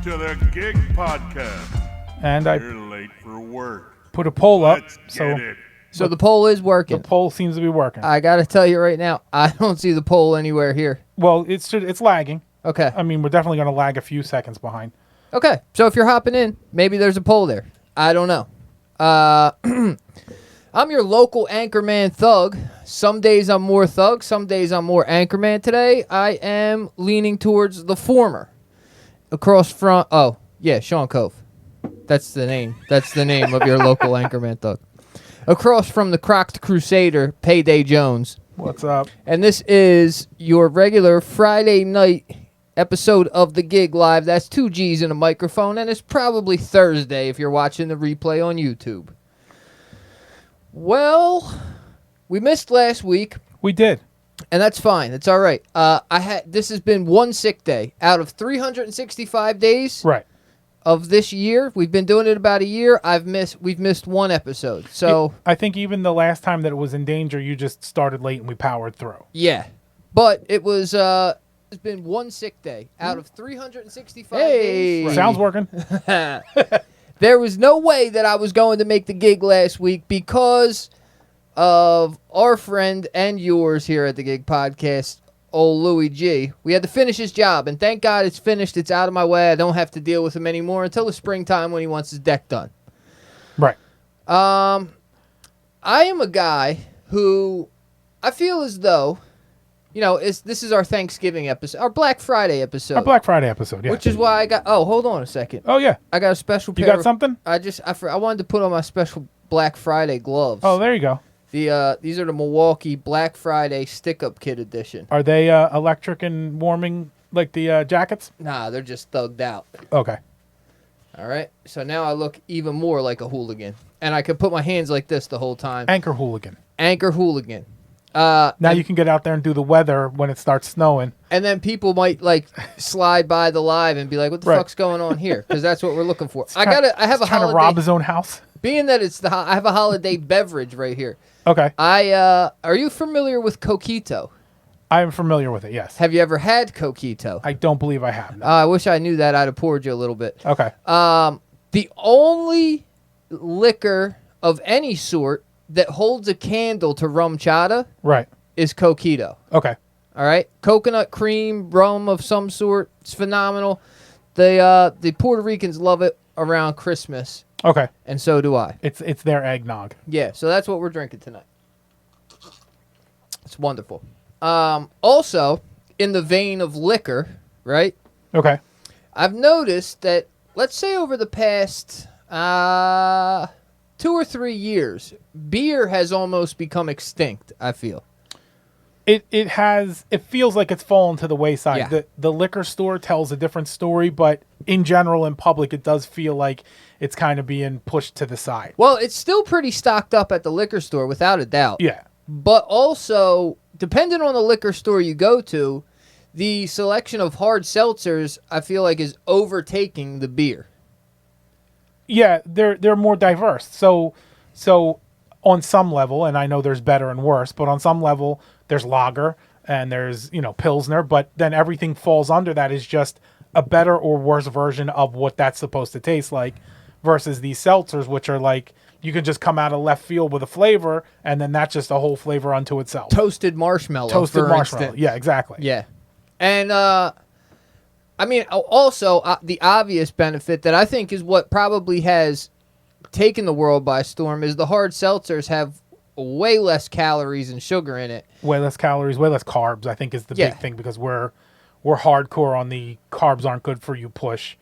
to the GiG podcast. And I You're late for work. put a poll up, Let's get so it. So the poll is the working. poll seems to be working. I got to tell you right now, I don't see the poll anywhere here. Well, it's lagging. Okay. I mean, we're definitely going to lag a few seconds behind. Okay. So if you're hopping in, maybe there's a poll there. I don't know. I'm your local Anchorman thug. Some days I'm more thug. Some days I'm more Anchorman. Today, I am leaning towards the former. Across from... Oh, yeah, Sean Cove. That's the name. That's the name of your local Anchorman thug. Across from the Crocked Crusader, Payday Jones. What's up? And this is your regular Friday night episode of the GiG Live. That's 2 G's and a microphone, and it's probably Thursday if you're watching the replay on YouTube. Well, we missed last week, We did. and that's fine. It's all right. This has been one sick day out of 365 days Right. of this year. We've been doing it about a year. We've missed one episode. So I think even the last time that it was in danger, you just started late and we powered through. yeah, but it was. It's been one sick day out of 365 days. Sounds working. There was no way that I was going to make the gig last week because of our friend and yours here at the GiG podcast, old Louis G. We had to finish his job, and thank God it's finished. It's out of my way. I don't have to deal with him anymore until the springtime when he wants his deck done. Right. I am a guy who I feel as though, this is our Thanksgiving episode, our Black Friday episode. Our Black Friday episode, yeah. Which is why I got... Oh, hold on a second. Oh, yeah. I got a special pair You got of- something? I wanted to put on my special Black Friday gloves. Oh, there you go. These are the Milwaukee Black Friday stick-up kit edition. Are they electric and warming like the jackets? Nah, they're just thugged out. Okay. All right? So now I look even more like a hooligan. And I can put my hands like this the whole time. Anchor hooligan. Anchor hooligan. Now you can get out there and do the weather when it starts snowing. And then people might slide by the live and be like, "What the Right. fuck's going on here?" Because that's what we're looking for. I have a Trying holiday. to rob his own house. Being that I have a holiday beverage right here. Okay. Are you familiar with Coquito? I am familiar with it, yes. Have you ever had Coquito? I don't believe I have. No. I wish I knew that. I'd have poured you a little bit. Okay. The only liquor of any sort that holds a candle to rum chata Right. is Coquito. Okay. All right, coconut cream, rum of some sort. It's phenomenal. The Puerto Ricans love it around Christmas, Okay. and so do I. It's their eggnog. Yeah, so that's what we're drinking tonight. It's wonderful. Also, in the vein of liquor, right? Okay. I've noticed that, let's say over the past 2 or 3 years, beer has almost become extinct, I feel. It feels like it's fallen to the wayside. Yeah. The liquor store tells a different story, but in general, in public, it does feel like it's kind of being pushed to the side. Well, it's still pretty stocked up at the liquor store, without a doubt. Yeah. But also, depending on the liquor store you go to, the selection of hard seltzers, I feel like, is overtaking the beer. Yeah, they're more diverse. So on some level, and I know there's better and worse, but on some level, there's lager and there's, Pilsner, but then everything falls under that is just a better or worse version of what that's supposed to taste like versus these seltzers, which are like, you can just come out of left field with a flavor, and then that's just a whole flavor unto itself. Toasted marshmallow, Toasted for marshmallow. instance. Yeah, exactly. Yeah. And, also, the obvious benefit that I think is what probably has taken the world by storm is the hard seltzers have way less calories and sugar in it. Way less calories, way less carbs, I think is the Yeah. big thing, because we're hardcore on the carbs aren't good for you push,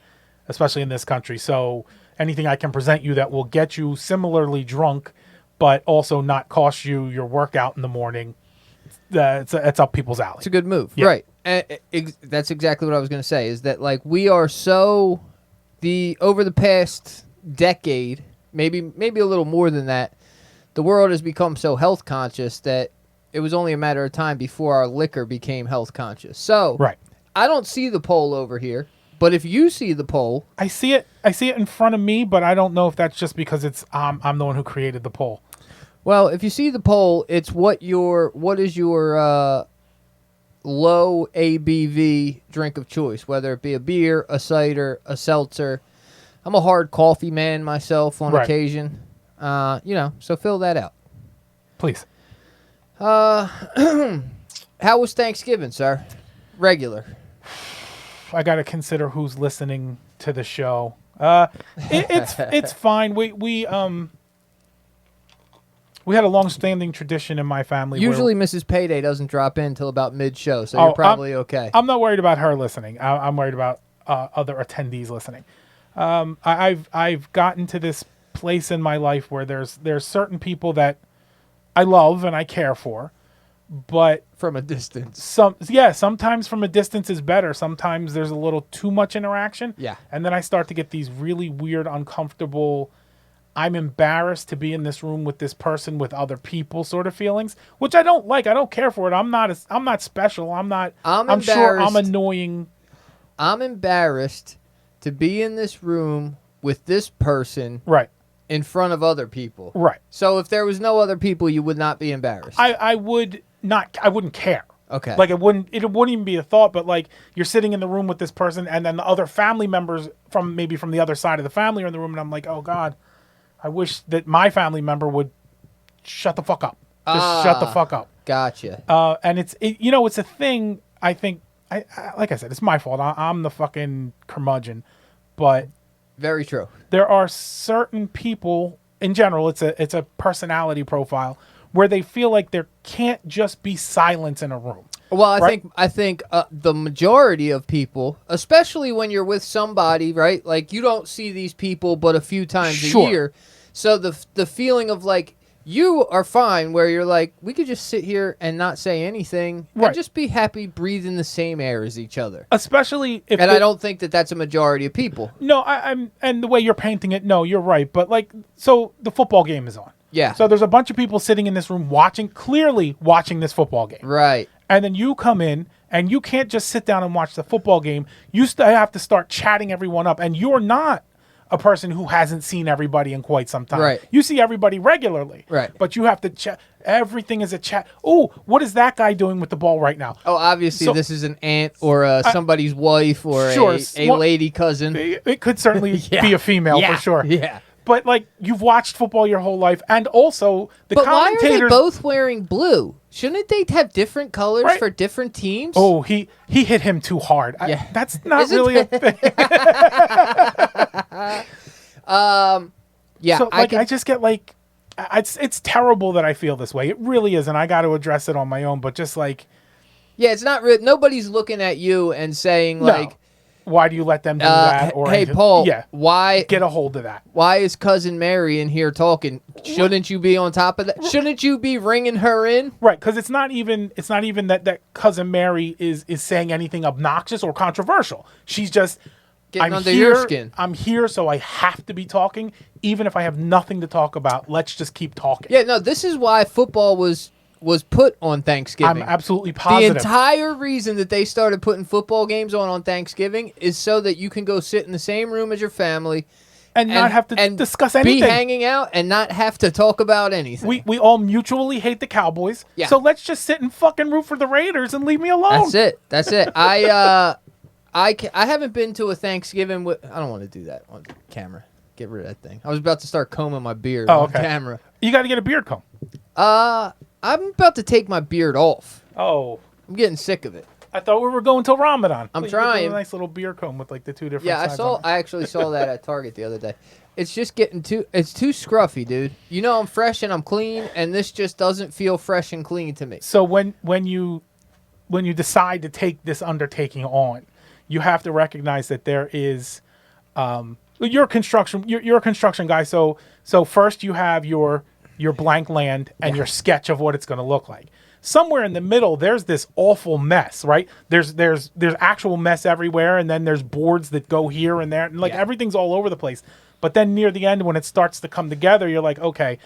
especially in this country. So anything I can present you that will get you similarly drunk, but also not cost you your workout in the morning, it's up people's alley. It's a good move. Yeah. Right. And that's exactly what I was going to say, is that we are so over the past decade, maybe a little more than that, the world has become so health conscious that it was only a matter of time before our liquor became health conscious. So Right. I don't see the poll over here, but if you see the poll, I see it in front of me, but I don't know if that's just because it's I'm the one who created the poll. well, if you see the poll, it's what is your low ABV drink of choice, whether it be a beer, a cider, a seltzer. I'm a hard coffee man myself on Right. occasion. So fill that out. Please. How was Thanksgiving, sir? Regular. I got to consider who's listening to the show. It's fine. We had a long-standing tradition in my family. Usually, Mrs. Payday doesn't drop in until about mid-show, so Oh, you're probably okay. I'm not worried about her listening. I'm worried about other attendees listening. I've gotten to this place in my life where there's certain people that I love and I care for, but From a distance. sometimes from a distance is better. Sometimes there's a little too much interaction. Yeah. And then I start to get these really weird, uncomfortable, I'm embarrassed to be in this room with this person with other people sort of feelings, which I don't like. I don't care for it. I'm not special. I'm sure I'm annoying. I'm embarrassed to be in this room with this person Right. in front of other people. Right. So if there was no other people, you would not be embarrassed. I wouldn't care. Okay. Like it wouldn't even be a thought, but like you're sitting in the room with this person and then the other family members from the other side of the family are in the room and I'm like, oh God, I wish that my family member would shut the fuck up. Just shut the fuck up. Gotcha. And it's a thing. I think like I said, it's my fault. I'm the fucking curmudgeon, but Very true. there are certain people in general. It's a personality profile where they feel like there can't just be silence in a room. Well, Right. I think the majority of people, especially when you're with somebody, right? Like you don't see these people but a few times Sure. a year. So the feeling of like you are fine where you're like we could just sit here and not say anything Right. and just be happy breathing the same air as each other. Especially if And I don't think that that's a majority of people. No, I'm and the way you're painting it, no, you're right. But like, so the football game is on. Yeah. So there's a bunch of people sitting in this room clearly watching this football game. Right. And then you come in and you can't just sit down and watch the football game. You have to start chatting everyone up. And you're not a person who hasn't seen everybody in quite some time. Right. You see everybody regularly. Right. But you have to chat. Everything is a chat. Oh, what is that guy doing with the ball right now? Oh, obviously So- this is an aunt or somebody's wife or Sure, a lady cousin. It could certainly Yeah. be a female Yeah. for sure. Yeah. But like you've watched football your whole life, and also the But why are they commentators. both wearing blue? Shouldn't they have different colors Right. for different teams? Oh, he hit him too hard. Yeah. That's not Isn't really a thing. yeah. So like I just get like, it's terrible that I feel this way. It really is, and I got to address it on my own. But just like, yeah, it's not real. Nobody's looking at you and saying like, no, why do you let them do that? Or "Hey, anything? Paul, yeah, why get a hold of that. why is cousin Mary in here talking? Shouldn't you be on top of that? Shouldn't you be ringing her in? Right, because it's not even that cousin Mary is saying anything obnoxious or controversial. She's just Getting I'm under here, your skin. I'm here, so I have to be talking, even if I have nothing to talk about. Let's just keep talking. Yeah, no, this is why football was put on Thanksgiving. I'm absolutely The positive. entire reason that they started putting football games on Thanksgiving is so that you can go sit in the same room as your family and not have to and discuss be anything. hanging out and not have to talk about anything. We all mutually hate the Cowboys. Yeah. So let's just sit and fucking root for the Raiders and leave me alone. That's it. I haven't been to a Thanksgiving with. I don't want to do that on camera. Get rid of that thing. I was about to start combing my beard on okay. camera. You got to get a beard comb. I'm about to take my beard off. Oh, I'm getting sick of it. I thought we were going till Ramadan. I'm You could do trying. a nice little beard comb with like the two different. Yeah, sides on it. I actually saw that at Target the other day. It's just getting it's too scruffy, dude. You know I'm fresh and I'm clean, and this just doesn't feel fresh and clean to me. So when you decide to take this undertaking on, you have to recognize that there is you're a construction guy. So first you have your blank land and your sketch of what it's going to look like. Somewhere in the middle, there's this awful mess, right? There's actual mess everywhere, and then there's boards that go here and there, and like everything's all over the place. But then near the end, when it starts to come together, you're like, okay,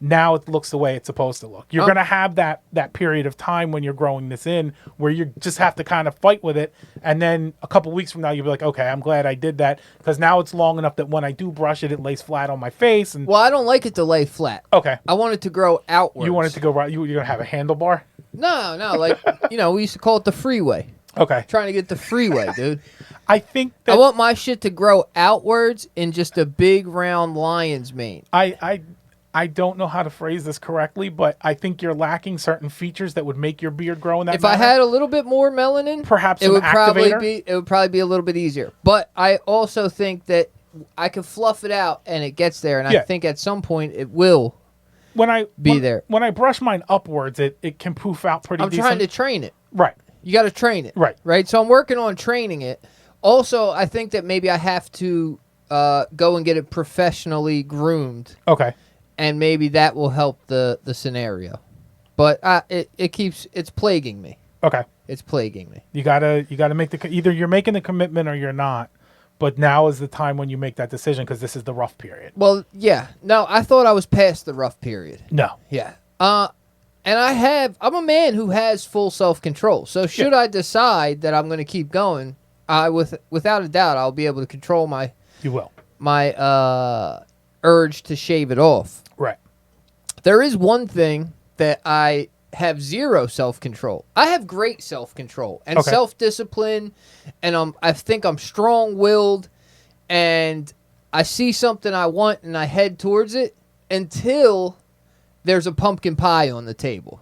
now it looks the way it's supposed to look. You're going to have that period of time when you're growing this in where you just have to kind of fight with it. And then a couple weeks from now, you'll be like, okay, I'm glad I did that because now it's long enough that when I do brush it, it lays flat on my face. And Well, I don't like it to lay flat. okay. I want it to grow outwards. You want it to go right. You're going to have a handlebar? No, like, we used to call it the freeway. Okay. Trying to get the freeway, dude. I think that I want my shit to grow outwards in just a big round lion's mane. I don't know how to phrase this correctly, but I think you're lacking certain features that would make your beard grow in that If I had a little bit more melanin, perhaps it some would activator? probably be a little bit easier. But I also think that I could fluff it out and it gets there, and Yeah. I think at some point it will. there. When I brush mine upwards, it can poof out pretty I'm decent. trying to train it. Right. You got to train it. Right. So I'm working on training it. Also, I think that maybe I have to go and get it professionally groomed. Okay. And maybe that will help the scenario. But it's plaguing me. Okay. It's plaguing me. You gotta make either you're making the commitment or you're not. But now is the time when you make that decision because this is the rough period. Well, yeah. No, I thought I was past the rough period. No. Yeah. And I'm a man who has full self-control. So should I decide that I'm going to keep going, without a doubt, I'll be able to control my urge to shave it off. Right. There is one thing that I have zero self-control. I have great self-control and self-discipline, and I think I'm strong-willed, and I see something I want and I head towards it until there's a pumpkin pie on the table.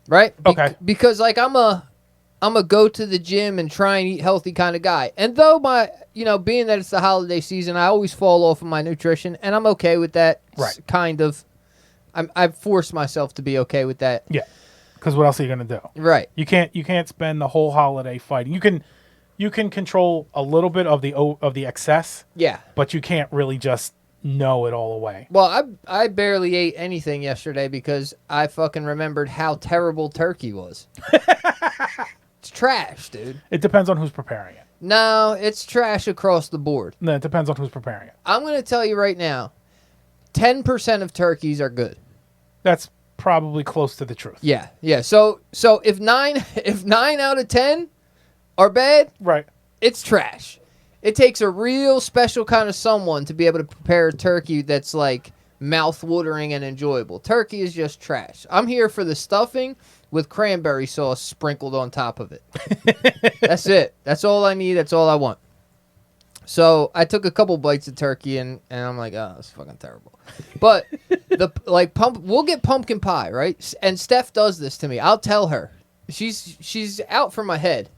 Right? Okay. Because like I'm a go to the gym and try and eat healthy kind of guy. And though being that it's the holiday season, I always fall off of my nutrition, and I'm okay with that. Right. Kind of. I've forced myself to be okay with that. Yeah. Because what else are you gonna do? Right. You can't spend the whole holiday fighting. You can control a little bit of the excess. Yeah. But you can't really just know it all away. Well, I barely ate anything yesterday because I fucking remembered how terrible turkey was. It's trash, dude. It depends on who's preparing it. No, it's trash across the board. No, it depends on who's preparing it. I'm going to tell you right now, 10% of turkeys are good. That's probably close to the truth. Yeah. So if 9 out of 10 are bad, Right. it's trash. It takes a real special kind of someone to be able to prepare a turkey that's like mouth-watering and enjoyable. Turkey is just trash. I'm here for the stuffing with cranberry sauce sprinkled on top of it. That's it. That's all I need. That's all I want. So I took a couple bites of turkey and I'm like, oh, that's fucking terrible. But we'll get pumpkin pie, right? And Steph does this to me. I'll tell her. She's out for my head.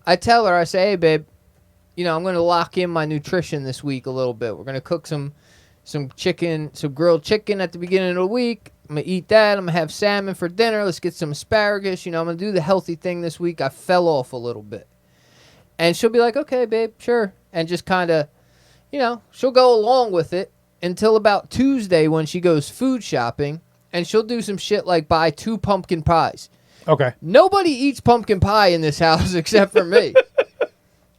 I tell her, I say, hey, babe, I'm going to lock in my nutrition this week a little bit. We're going to cook some chicken, some grilled chicken at the beginning of the week. I'm going to eat that. I'm going to have salmon for dinner. Let's get some asparagus. I'm going to do the healthy thing this week. I fell off a little bit. And she'll be like, okay, babe, sure. And just kind of, she'll go along with it until about Tuesday when she goes food shopping. And she'll do some shit like buy 2 pumpkin pies. Okay. Nobody eats pumpkin pie in this house except for me.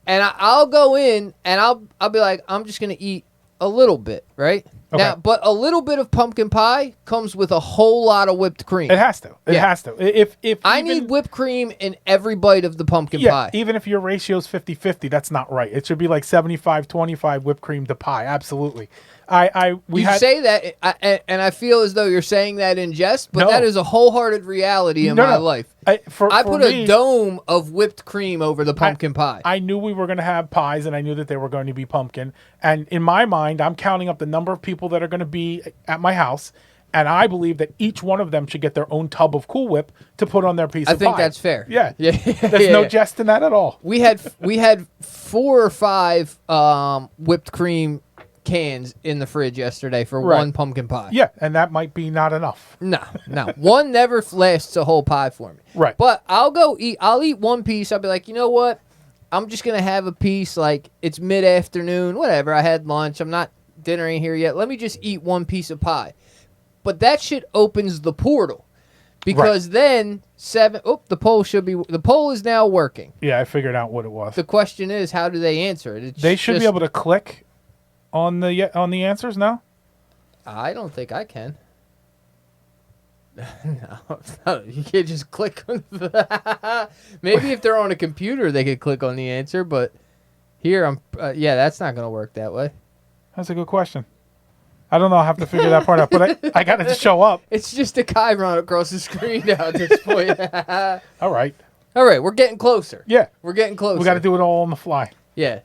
And I'll go in and I'll be like, I'm just going to eat a little bit, right? Okay. Now, but a little bit of pumpkin pie comes with a whole lot of whipped cream. It has to. It has to. If I need whipped cream in every bite of the pumpkin pie. Even if your ratio's 50-50, that's not right. It should be like 75-25 whipped cream to pie. Absolutely. You say that, and I feel as though you're saying that in jest, but that is a wholehearted reality in my life. I put a dome of whipped cream over the pumpkin pie. I knew we were going to have pies, and I knew that they were going to be pumpkin. And in my mind, I'm counting up the number of people that are going to be at my house, and I believe that each one of them should get their own tub of Cool Whip to put on their piece of pie. I think that's fair. Yeah. There's no jest in that at all. We had 4 or 5 whipped cream cans in the fridge yesterday for one pumpkin pie. Yeah, and that might be not enough. No. One never lasts a whole pie for me. Right. But I'll eat one piece. I'll be like, you know what? I'm just going to have a piece, like it's mid-afternoon, whatever. I had lunch. I'm not dinnering here yet. Let me just eat one piece of pie. But that shit opens the portal. Because then the poll is now working. Yeah, I figured out what it was. The question is, how do they answer it? They should be able to click on the answers now? I don't think I can. No, you can't just click on maybe if they're on a computer they could click on the answer, but here I'm yeah, that's not going to work that way. That's a good question. I don't know. I'll have to figure that part out, but I got to show up. It's just a guy running across the screen now at this point. All right. All right, we're getting closer. Yeah. We're getting closer. We got to do it all on the fly. Yeah.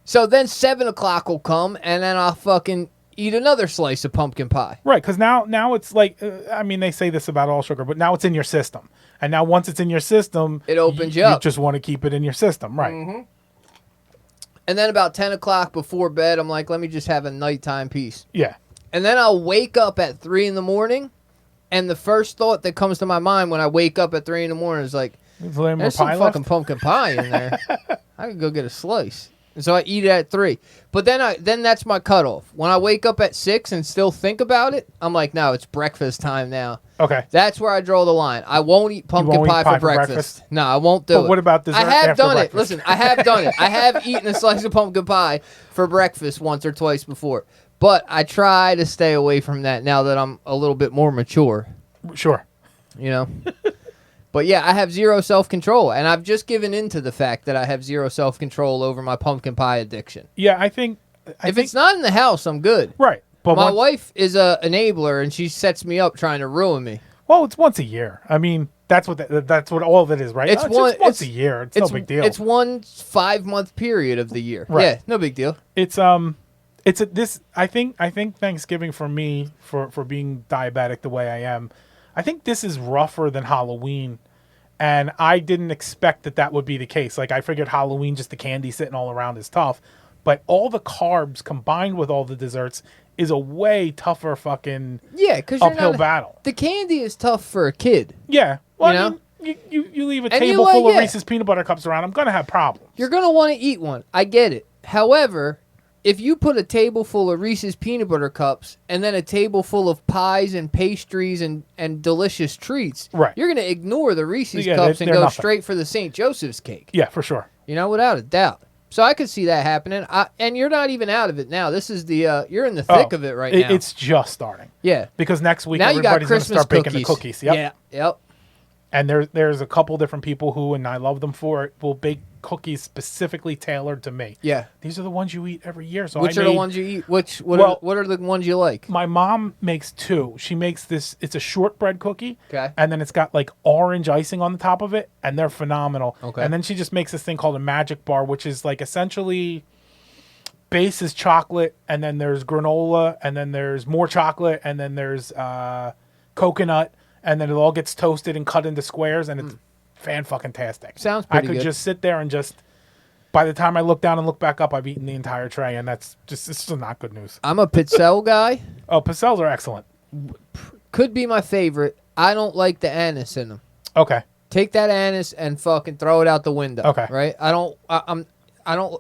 So then 7 o'clock will come, and then I'll fucking eat another slice of pumpkin pie. Right, because now it's like, I mean, they say this about all sugar, but now it's in your system. And now once it's in your system, It opens you up. You just want to keep it in your system, right? Mm-hmm. And then about 10 o'clock before bed, I'm like, let me just have a nighttime piece. Yeah. And then I'll wake up at 3 in the morning, and the first thought that comes to my mind when I wake up at 3 in the morning is like, there's some fucking pumpkin pie in there. I could go get a slice. And so I eat it at 3. But then that's my cutoff. When I wake up at 6 and still think about it, I'm like, no, it's breakfast time now. Okay. That's where I draw the line. I won't eat pumpkin pie for breakfast. No, I won't do it. But what about dessert I have after done breakfast? it. Listen, I have done it. I have eaten a slice of pumpkin pie for breakfast once or twice before. But I try to stay away from that now that I'm a little bit more mature. Sure. You know? But yeah, I have zero self-control, and I've just given in to the fact that I have zero self-control over my pumpkin pie addiction. Yeah, I think it's not in the house, I'm good. Right. But my wife is a enabler, and she sets me up trying to ruin me. Well, it's once a year. I mean, that's what all of it is, right? It's just once a year. It's no big deal. It's 1 5-month period of the year. Right. Yeah, no big deal. I think Thanksgiving for me for being diabetic the way I am, I think this is rougher than Halloween, and I didn't expect that would be the case. Like I figured Halloween, just the candy sitting all around is tough, but all the carbs combined with all the desserts is a way tougher fucking uphill battle. The candy is tough for a kid. Yeah, well, you know? I mean, you leave a And table full of Reese's peanut butter cups around, I'm gonna have problems. You're gonna want to eat one. I get it. However, if you put a table full of Reese's peanut butter cups and then a table full of pies and pastries and delicious treats, right, you're going to ignore the Reese's cups and go nothing. Straight for the St. Joseph's cake. Yeah, for sure. You know, without a doubt. So I could see that happening. And you're not even out of it now. This is you're in the thick of it right now. It's just starting. Yeah. Because next week now everybody's going to start baking the cookies. Yep. Yeah. Yep. And there's a couple different people who, and I love them for it, will bake cookies specifically tailored to me. Yeah. These are the ones you eat every year. So Which are the ones you eat? What are the ones you like? My mom makes 2. She makes this, it's a shortbread cookie. Okay. And then it's got like orange icing on the top of it, and they're phenomenal. Okay. And then she just makes this thing called a magic bar, which is like essentially base is chocolate, and then there's granola, and then there's more chocolate, and then there's coconut, and then it all gets toasted and cut into squares, and it's fan-fucking-tastic. Sounds pretty good. I could just sit there and just, by the time I look down and look back up, I've eaten the entire tray, and it's just not good news. I'm a pizzelle guy. Oh, pizzelles are excellent. Could be my favorite. I don't like the anise in them. Okay. Take that anise and fucking throw it out the window. Okay. Right?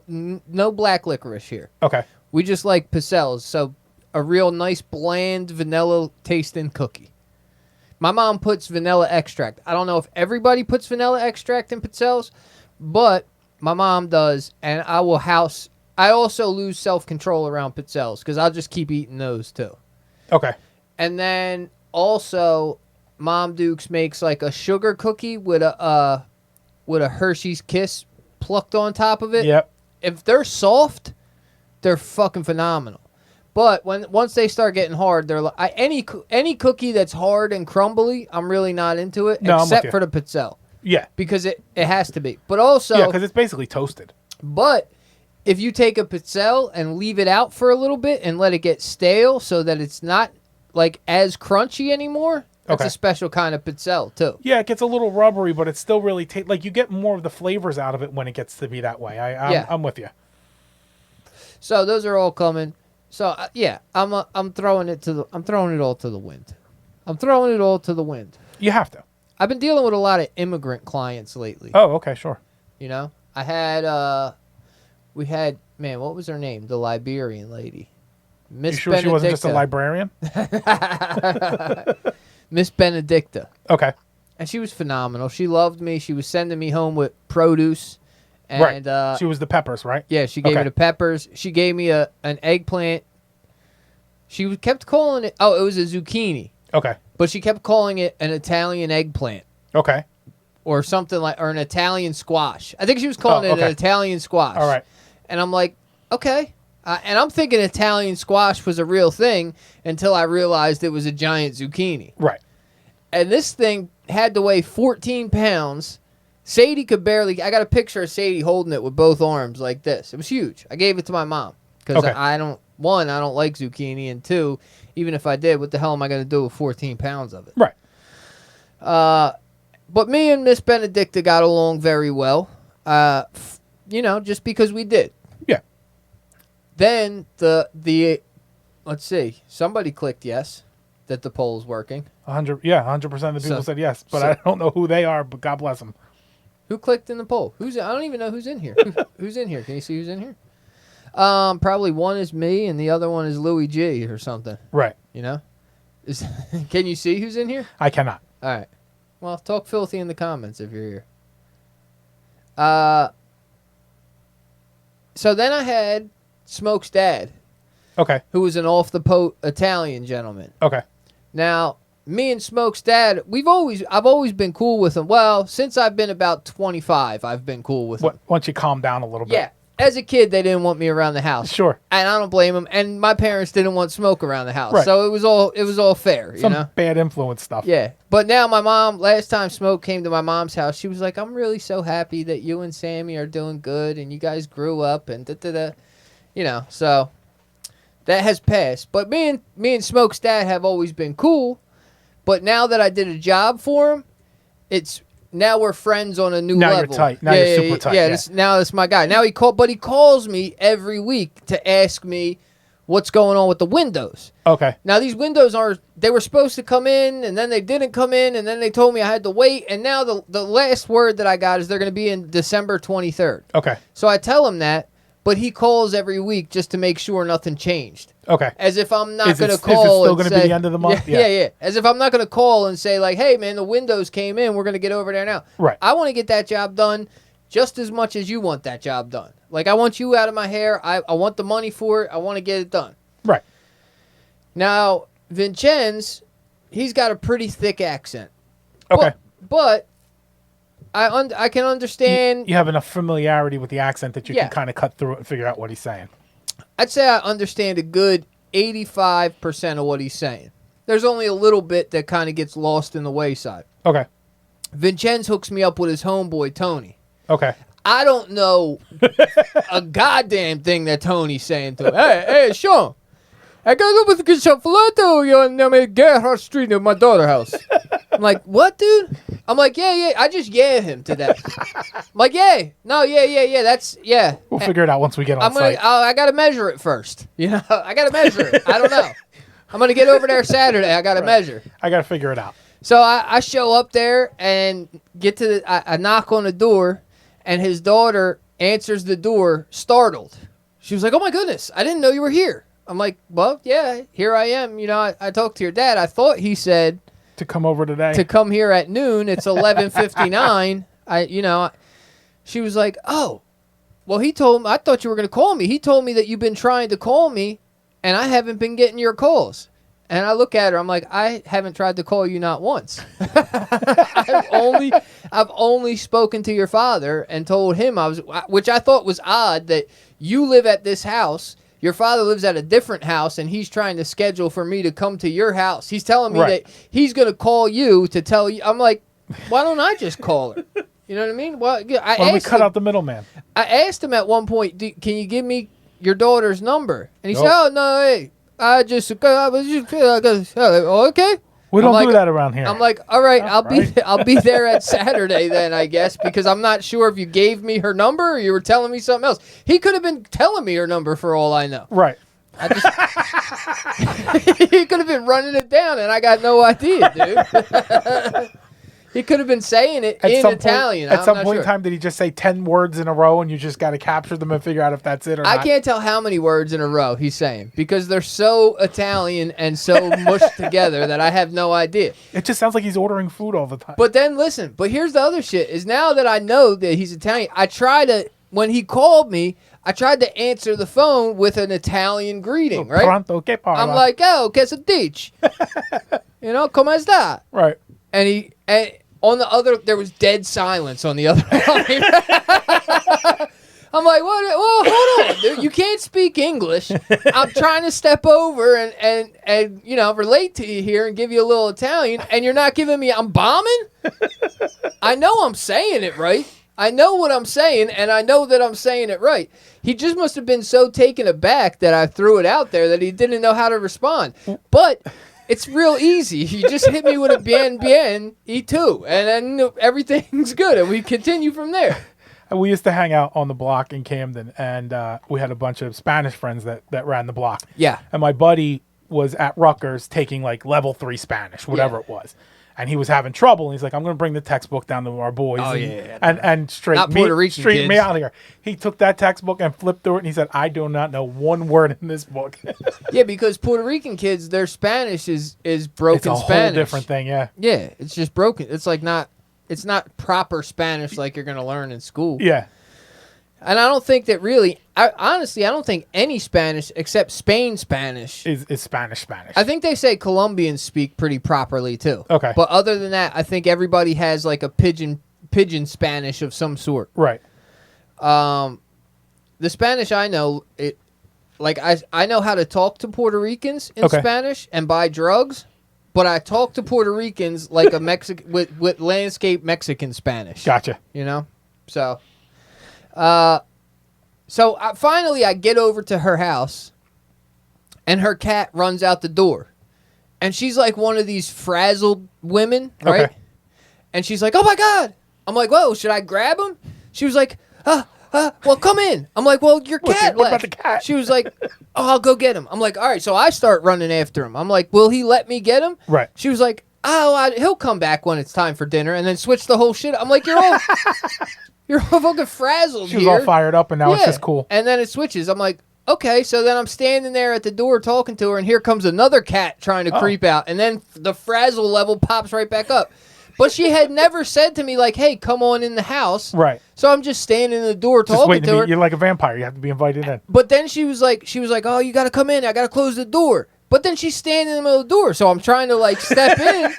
No black licorice here. Okay. We just like pizzelles, so a real nice bland vanilla tasting cookie. My mom puts vanilla extract. I don't know if everybody puts vanilla extract in pizzelles, but my mom does, and I also lose self-control around pizzelles because I'll just keep eating those too. Okay. And then also, Mom Dukes makes like a sugar cookie with a Hershey's Kiss plucked on top of it. Yep. If they're soft, they're fucking phenomenal. But once they start getting hard, they're like any cookie that's hard and crumbly, I'm really not into it, except for the pizzelle. Yeah. Because it has to be. But also, yeah, because it's basically toasted. But if you take a pizzelle and leave it out for a little bit and let it get stale so that it's not like as crunchy anymore, that's a special kind of pizzelle too. Yeah, it gets a little rubbery, but it's still really like you get more of the flavors out of it when it gets to be that way. I'm with you. So those are all coming. So yeah, I'm throwing it all to the wind. I'm throwing it all to the wind. You have to. I've been dealing with a lot of immigrant clients lately. Oh, okay, sure. You know, we had what was her name? The Liberian lady, Miss. You sure she wasn't just a librarian? Miss Benedicta. Okay. And she was phenomenal. She loved me. She was sending me home with produce. And, right. She was the peppers, right? Yeah, she gave me the peppers. She gave me an eggplant She kept calling it. Oh, it was a zucchini, Okay. but she kept calling it an Italian eggplant Okay. or something like, or an Italian squash. I think she was calling it okay. an Italian squash. All right. And I'm like, okay. And I'm thinking Italian squash was a real thing until I realized it was a giant zucchini. Right. And this thing had to weigh 14 pounds. Sadie could barely. I got a picture of Sadie holding it with both arms like this. It was huge. I gave it to my mom because Okay. I don't. One, I don't like zucchini, and two, even if I did, what the hell am I going to do with 14 pounds of it? Right. But me and Miss Benedicta got along very well. Just because we did. Yeah. Then the let's see. Somebody clicked yes that the poll's working. 100. Yeah. 100% of the people So- said yes, but so- I don't know who they are. But God bless them. Who clicked in the poll? I don't even know who's in here. Who's in here? Can you see who's in here? Probably one is me and the other one is Louis G or something. Right. You know? Can you see who's in here? I cannot. All right. Well, talk filthy in the comments if you're here. So then I had Smoke's dad, Okay. who was an off-the-boat Italian gentleman. Okay. Now, me and Smoke's dad, I've always been cool with him. Well, since I've been about 25, I've been cool with him. Once you calm down a little bit. Yeah. As a kid, they didn't want me around the house. Sure. And I don't blame them. And my parents didn't want Smoke around the house. Right. So it was all fair, Some you know? bad influence stuff. Yeah. But now my mom, last time Smoke came to my mom's house, she was like, I'm really so happy that you and Sammy are doing good and you guys grew up and da-da-da. You know, so that has passed. But me and Smoke's dad have always been cool. But now that I did a job for him, now we're friends on a new Now level. you're tight. Now you're super tight. Yeah, Yeah. now it's my guy. Now he calls me every week to ask me what's going on with the windows. Okay. Now these windows they were supposed to come in and then they didn't come in and then they told me I had to wait and now the last word that I got is they're going to be in December 23rd. Okay. So I tell him that, but he calls every week just to make sure nothing changed. Okay. As if I'm not Is it going to still call and gonna say, be the end of the month? Yeah, Yeah. As if I'm not going to call and say like, hey man, the windows came in, we're going to get over there now. Right. I want to get that job done just as much as you want that job done. Like I want you out of my hair. I want the money for it. I want to get it done. Right. Now, Vincenz, he's got a pretty thick accent. Okay. But I can understand. You have enough familiarity with the accent that you Yeah. can kind of cut through it and figure out what he's saying. I'd say I understand a good 85% of what he's saying. There's only a little bit that kind of gets lost in the wayside. Okay. Vincenz hooks me up with his homeboy, Tony. Okay. I don't know a goddamn thing that Tony's saying to him. Hey, Sean, I got up with some filetto on Gerhardt Street near my daughter's house. I'm like, what, dude? I'm like, yeah. I just him to that. I'm like, yeah. No, yeah. That's, yeah. We'll figure it out once we get on site. I got to measure it first. You know, I got to measure it. I don't know. I'm going to get over there Saturday. I got to measure. I got to figure it out. So I show up there and get to I knock on the door, and his daughter answers the door, startled. She was like, "Oh my goodness, I didn't know you were here." I'm like, "Well, yeah, here I am." You know, I talked to your dad. I thought he said To come over today. to come here at noon. It's 11:59. She was like, "Oh, well, he told me. I thought you were going to call me. He told me that you've been trying to call me, and I haven't been getting your calls." And I look at her. I'm like, I haven't tried to call you not once. I've only spoken to your father and told him which I thought was odd that you live at this house. Your father lives at a different house, and he's trying to schedule for me to come to your house. He's telling me Right. that he's going to call you to tell you. I'm like, why don't I just call her? You know what I mean? Well, Why don't we cut out the middleman? I asked him at one point, can you give me your daughter's number? And he said, Nope. oh, no, hey, okay. We I'm don't like- do that around here. I'm like, all right, Right. I'll be there at Saturday then, I guess, because I'm not sure if you gave me her number or you were telling me something else. He could have been telling me her number for all I know. Right. He could have been running it down, and I got no idea, dude. He could have been saying it in Italian. At some I'm not point in sure. time, did he just say 10 words in a row and you just got to capture them and figure out if that's it or I not? can't tell how many words in a row he's saying because they're so Italian and so mushed together that I have no idea. It just sounds like he's ordering food all the time. But then listen, but here's the other shit is now that I know that he's Italian, I try to when he called me, I tried to answer the phone with an Italian greeting, right? Pronto, che parla? I'm like, oh, che si dice? Come sta? Right. And on the other, there was dead silence on the other line. I'm like, what? Well, hold on, dude. You can't speak English. I'm trying to step over and relate to you here and give you a little Italian, and you're not giving me. I'm bombing. I know I'm saying it right. I know what I'm saying, and I know that I'm saying it right. He just must have been so taken aback that I threw it out there that he didn't know how to respond. But it's real easy. You just hit me with a bien, y tú, and then everything's good, and we continue from there. We used to hang out on the block in Camden, and we had a bunch of Spanish friends that ran the block. Yeah. And my buddy was at Rutgers taking like level 3 Spanish, whatever it was. And he was having trouble, and he's like, I'm going to bring the textbook down to our boys and straighten me out here. He took that textbook and flipped through it, and he said, I do not know one word in this book. Yeah, because Puerto Rican kids, their Spanish is broken Spanish. It's a whole different thing, yeah. Yeah, it's just broken. It's like it's not proper Spanish like you're going to learn in school. Yeah. And I don't think that really, honestly, I don't think any Spanish except Spain Spanish is Spanish. I think they say Colombians speak pretty properly too. Okay. But other than that, I think everybody has like a pidgin Spanish of some sort. Right. The Spanish I know, I know how to talk to Puerto Ricans in Spanish and buy drugs, but I talk to Puerto Ricans like a Mexican with landscape Mexican Spanish. Gotcha. So. Finally I get over to her house, and her cat runs out the door, and she's like one of these frazzled women, right? Okay. And she's like, oh my God. I'm like, whoa, should I grab him? She was like, well, come in. I'm like, well, your cat what left. about the cat? She was like, oh, I'll go get him. I'm like, all right. So I start running after him. I'm like, will he let me get him? Right. She was like, he'll come back when it's time for dinner, and then switch the whole shit. I'm like, you're all fucking frazzled She was all fired up, and now it's just cool. And then it switches. I'm like, okay. So then I'm standing there at the door talking to her, and here comes another cat trying to creep out. And then the frazzle level pops right back up. But she had never said to me, like, hey, come on in the house. Right. So I'm just standing in the door talking to her. You're like a vampire. You have to be invited in. But then she was like, oh, you got to come in. I got to close the door. But then she's standing in the middle of the door, so I'm trying to like step in,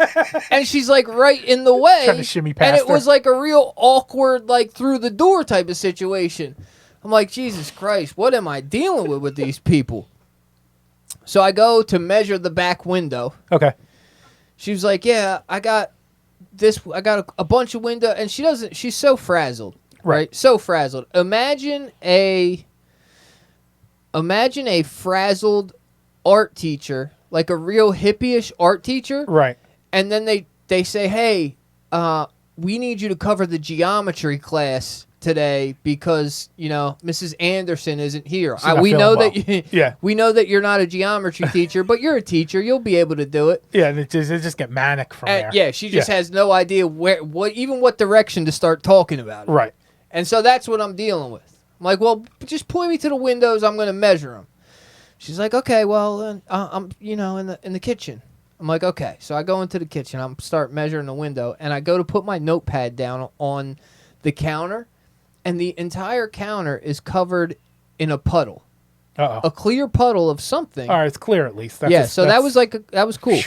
and she's like right in the way. Trying to shimmy past and it her. was like a real awkward, like through the door type of situation. I'm like, Jesus Christ, what am I dealing with these people? So I go to measure the back window. Okay. She was like, yeah, I got a bunch of window, and she's so frazzled, right? So frazzled. Imagine a frazzled art teacher, like a real hippie-ish art teacher. Right. And then they say, hey, we need you to cover the geometry class today because, Mrs. Anderson isn't here. We know that you're not a geometry teacher, but you're a teacher. You'll be able to do it. Yeah, and it just get manic from there. Yeah, she just has no idea what direction to start talking about it. Right. And so that's what I'm dealing with. I'm like, well, just point me to the windows. I'm going to measure them. She's like, okay, well, I'm, in the kitchen. I'm like, okay. So I go into the kitchen. I'm start measuring the window, and I go to put my notepad down on the counter, and the entire counter is covered in a puddle. Uh-oh. A clear puddle of something. All right, it's clear at least. That was cool.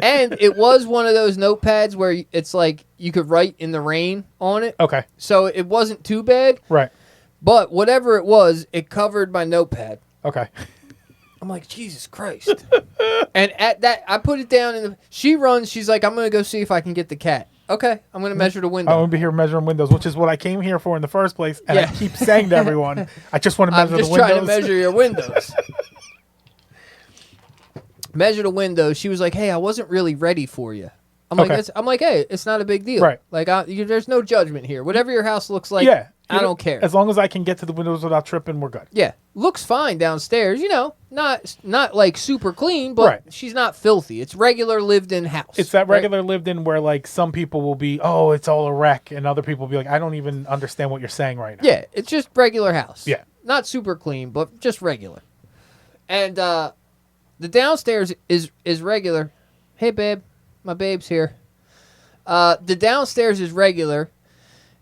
And it was one of those notepads where it's like you could write in the rain on it. Okay. So it wasn't too bad. Right. But whatever it was, it covered my notepad. Okay. I'm like, Jesus Christ. And at that, I put it down, she runs. She's like, I'm going to go see if I can get the cat. Okay, I'm going to measure the window. I'm going to be here measuring windows, which is what I came here for in the first place. And I keep saying to everyone, I just want to measure the windows. I'm just trying to measure your windows. Measure the windows. She was like, hey, I wasn't really ready for you. I'm like, hey, it's not a big deal. Right. Like, there's no judgment here. Whatever your house looks like, I don't care. As long as I can get to the windows without tripping, we're good. Yeah. Looks fine downstairs, not like super clean, but she's not filthy. It's regular lived-in house. It's that regular lived-in where like some people will be, oh, it's all a wreck, and other people will be like, I don't even understand what you're saying right now. Yeah, it's just regular house. Yeah. Not super clean, but just regular. And the downstairs is regular. Hey, babe. My babe's here. The downstairs is regular.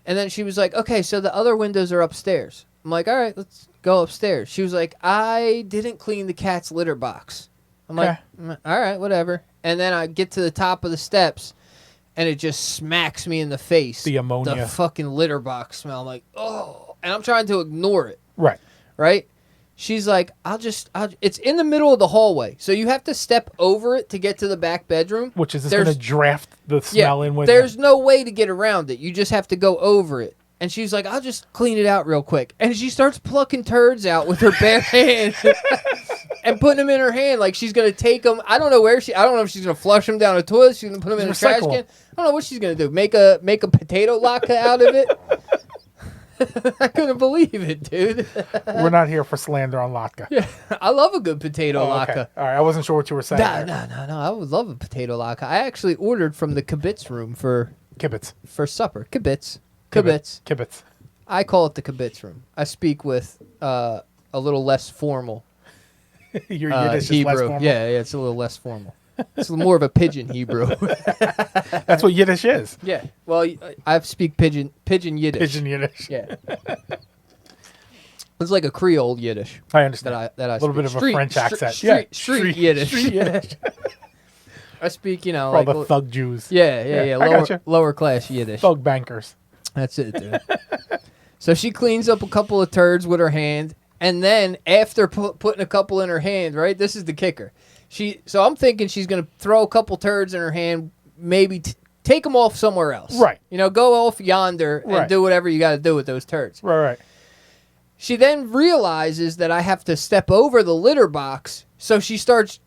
And then she was like, okay, so the other windows are upstairs. I'm like, all right, let's go upstairs. She was like, I didn't clean the cat's litter box. I'm like, all right, whatever. And then I get to the top of the steps, and it just smacks me in the face. The ammonia. The fucking litter box smell. I'm like, oh. And I'm trying to ignore it. Right. Right? She's like, it's in the middle of the hallway. So you have to step over it to get to the back bedroom. Which is just going to draft the smell in with there's no way to get around it. You just have to go over it. And she's like, I'll just clean it out real quick. And she starts plucking turds out with her bare hand and putting them in her hand like she's going to take them. I don't know if she's going to flush them down the toilet. She's going to put them in a trash can. I don't know what she's going to do. Make a potato latke out of it. I couldn't believe it, dude. We're not here for slander on latke. Yeah, I love a good potato latke. Okay. All right, I wasn't sure what you were saying. No. I would love a potato latke. I actually ordered from the kibitz room for supper. Kibitz. I call it the kibitz room. I speak with a little less formal. Your Yiddish Hebrew. is less formal? Yeah, it's a little less formal. It's more of a pidgin Hebrew. That's what Yiddish is. Yeah. Well, I speak pidgin Yiddish. Pidgin Yiddish. Yeah. It's like a Creole Yiddish. I understand. That I a little speak. bit of a French accent. Street Yiddish. Street Yiddish. I speak, For all the thug Jews. Yeah. Lower class Yiddish. Thug bankers. That's it, dude. So she cleans up a couple of turds with her hand, and then after putting a couple in her hand, right? This is the kicker. So I'm thinking she's gonna throw a couple turds in her hand, maybe take them off somewhere else. Right. Go off yonder and do whatever you got to do with those turds. Right. She then realizes that I have to step over the litter box, so she turds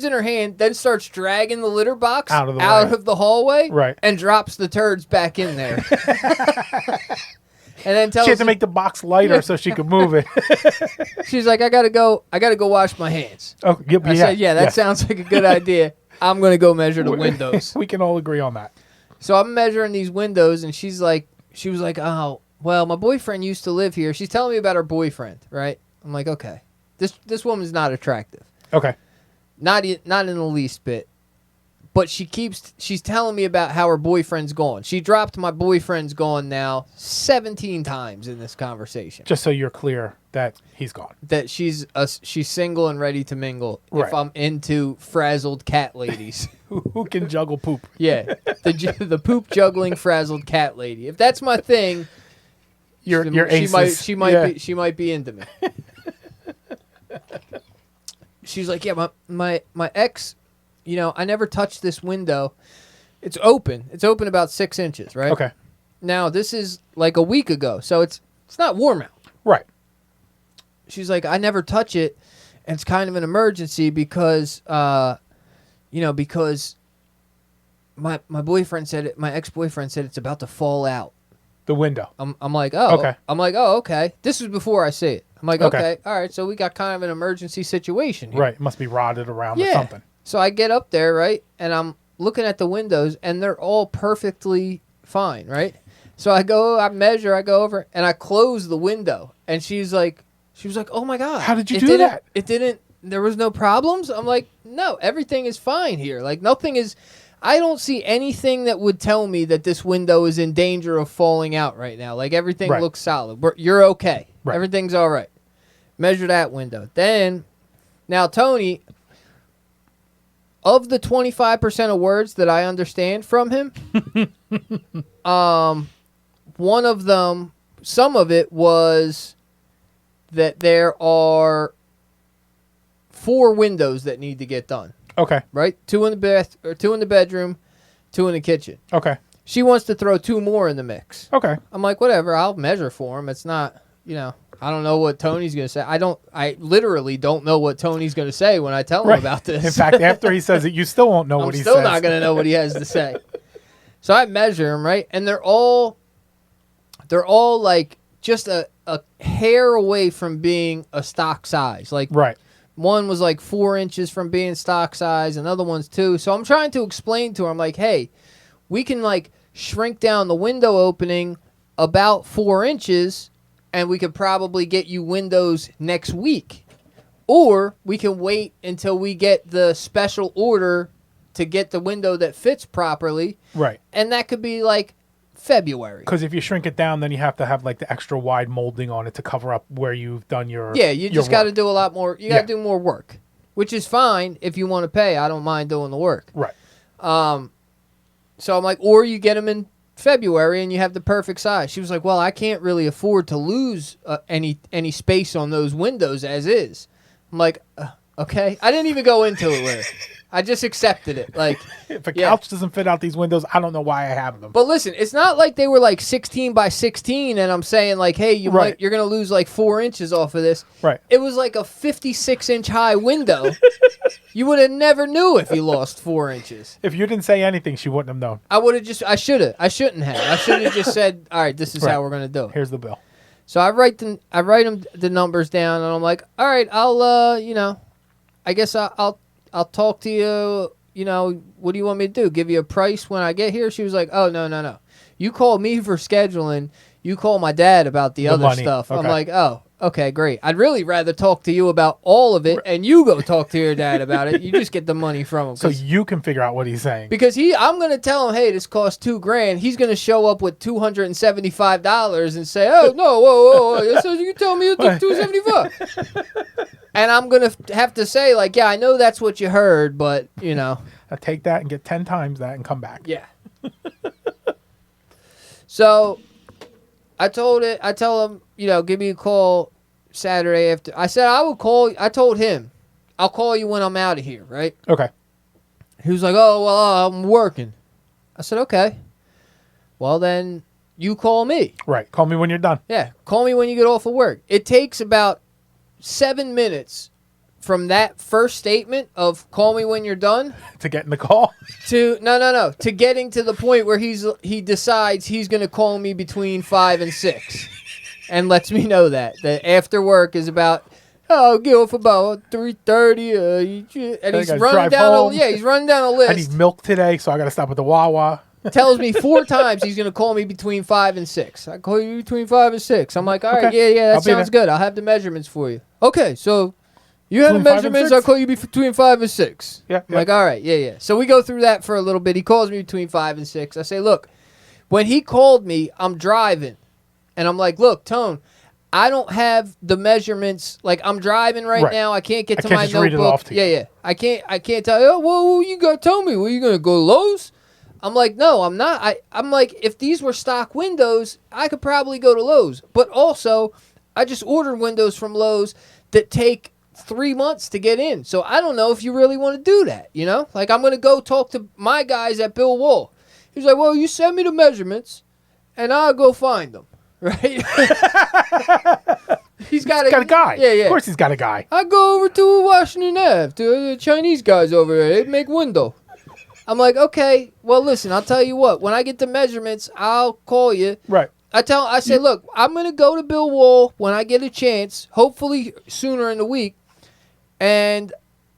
in her hand, then starts dragging the litter box out of the hallway, right, and drops the turds back in there. And then she had to make the box lighter so she could move it. She's like, I gotta go wash my hands. Oh, I said, that sounds like a good idea. I'm gonna go measure the windows. We can all agree on that. So I'm measuring these windows, and she was like, oh, well, my boyfriend used to live here. She's telling me about her boyfriend, right? I'm like, okay, this woman's not attractive. Okay. Not in the least bit. But she's telling me about how her boyfriend's gone. She dropped my boyfriend's gone now 17 times in this conversation. Just so you're clear that he's gone. That she's single and ready to mingle if I'm into frazzled cat ladies. Who can juggle poop. Yeah. The poop juggling frazzled cat lady. If that's my thing, she might be into me. She's like, yeah, my ex, I never touched this window. It's open. It's open about 6 inches, right? Okay. Now, this is like a week ago, so it's not warm out. Right. She's like, I never touch it, and it's kind of an emergency because, because my boyfriend said it. My ex-boyfriend said it's about to fall out. The window. I'm like, oh. Okay. I'm like, oh, okay. This was before I see it. I'm like, okay, all right. So we got kind of an emergency situation here. Right. It must be rotted around or something. So I get up there, right, and I'm looking at the windows, and they're all perfectly fine, right? So I measure, I go over, and I close the window, and she was like, oh my God. How did you do that? There was no problems? I'm like, no, everything is fine here. Like, nothing is, I don't see anything that would tell me that this window is in danger of falling out right now. Like, everything looks solid. You're okay. Right. Everything's all right. Measure that window. Then, now, Tony, of the 25% of words that I understand from him, one of them, some of it was that there are 4 windows that need to get done. Okay. Right? 2 in the bedroom, 2 in the kitchen. Okay. She wants to throw 2 more in the mix. Okay. I'm like, whatever, I'll measure for him. It's not, I don't know what Tony's going to say. I literally don't know what Tony's going to say when I tell him about this. In fact, after he says it, you still won't know what he says. I'm still not going to know what he has to say. So I measure them, right? And they're all like just a hair away from being a stock size. Like, right. One was like 4 inches from being stock size. Another one's 2. So I'm trying to explain to her, I'm like, hey, we can like shrink down the window opening about 4 inches, and we could probably get you windows next week. Or we can wait until we get the special order to get the window that fits properly. Right. And that could be like February. Because if you shrink it down, then you have to have like the extra wide molding on it to cover up where you've done your You just got to work. do a lot more. You got to do more work, which is fine if you want to pay. I don't mind doing the work. Right. So I'm like, or you get them in February and you have the perfect size. She was like, well, I can't really afford to lose any space on those windows as is. I'm like, okay. I didn't even go into it with her. I just accepted it. Like, If a couch doesn't fit out these windows, I don't know why I have them. But listen, it's not like they were like 16 by 16 and I'm saying like, hey, you're going to lose like 4 inches off of this. Right. It was like a 56-inch high window. You would have never knew if you lost 4 inches. If you didn't say anything, she wouldn't have known. I shouldn't have. I should have just said, all right, this is how we're going to do it. Here's the bill. So I write them the numbers down and I'm like, all right, I'll, I guess I'll talk to you. What do you want me to do? Give you a price when I get here? She was like, oh, no. You call me for scheduling. You call my dad about the other money. stuff. Okay. I'm like, oh, okay, great. I'd really rather talk to you about all of it and you go talk to your dad about it. You just get the money from him. So you can figure out what he's saying. Because I'm going to tell him, hey, this costs $2,000. He's going to show up with $275 and say, oh, no, whoa. So you tell me it's $275. And I'm going to have to say, like, yeah, I know that's what you heard, but, I take that and get 10 times that and come back. Yeah. So I tell him, give me a call Saturday after. I said I would call. I told him, I'll call you when I'm out of here, right? Okay. He was like, oh, well, I'm working. I said, okay. Well, then you call me. Right. Call me when you're done. Yeah. Call me when you get off of work. It takes about 7 minutes from that first statement of call me when you're done To get in the call? to no to getting to the point where he decides he's going to call me between 5 and 6 and lets me know that after work is about I'll get off about 3:30 and he's running down he's running down a list. I need milk today, so I got to stop at the Wawa. Tells me 4 times he's going to call me between 5 and 6. I call you between 5 and 6. I'm like, all right, Okay. yeah, that I'll be sounds there. good. I'll have the measurements for you. Okay, so you had the Between 5 and measurements. 6? I'll call you between 5 and 6. Yeah, I'm yeah. like, all right, yeah. So we go through that for a little bit. He calls me between 5 and 6. I say, look, when he called me, I'm driving. And I'm like, look, Tone, I don't have the measurements. Like, I'm driving right now. I can't get to my just notebook. read it off to you. Yeah. I can't tell you, oh, well, you got to tell me. Well, you going to go to Lowe's? I'm like, no, I'm not. I'm like, if these were stock windows, I could probably go to Lowe's. But also, I just ordered windows from Lowe's that take 3 months to get in. So I don't know if you really want to do that, Like, I'm going to go talk to my guys at Bill Wall. He's like, well, you send me the measurements, and I'll go find them, right? He's got a guy. Yeah. Of course he's got a guy. I go over to Washington Ave, to the Chinese guys over there. They make window. I'm like, okay, well, listen, I'll tell you what. When I get the measurements, I'll call you. Right. I say, look, I'm going to go to Bill Wall when I get a chance, hopefully sooner in the week, and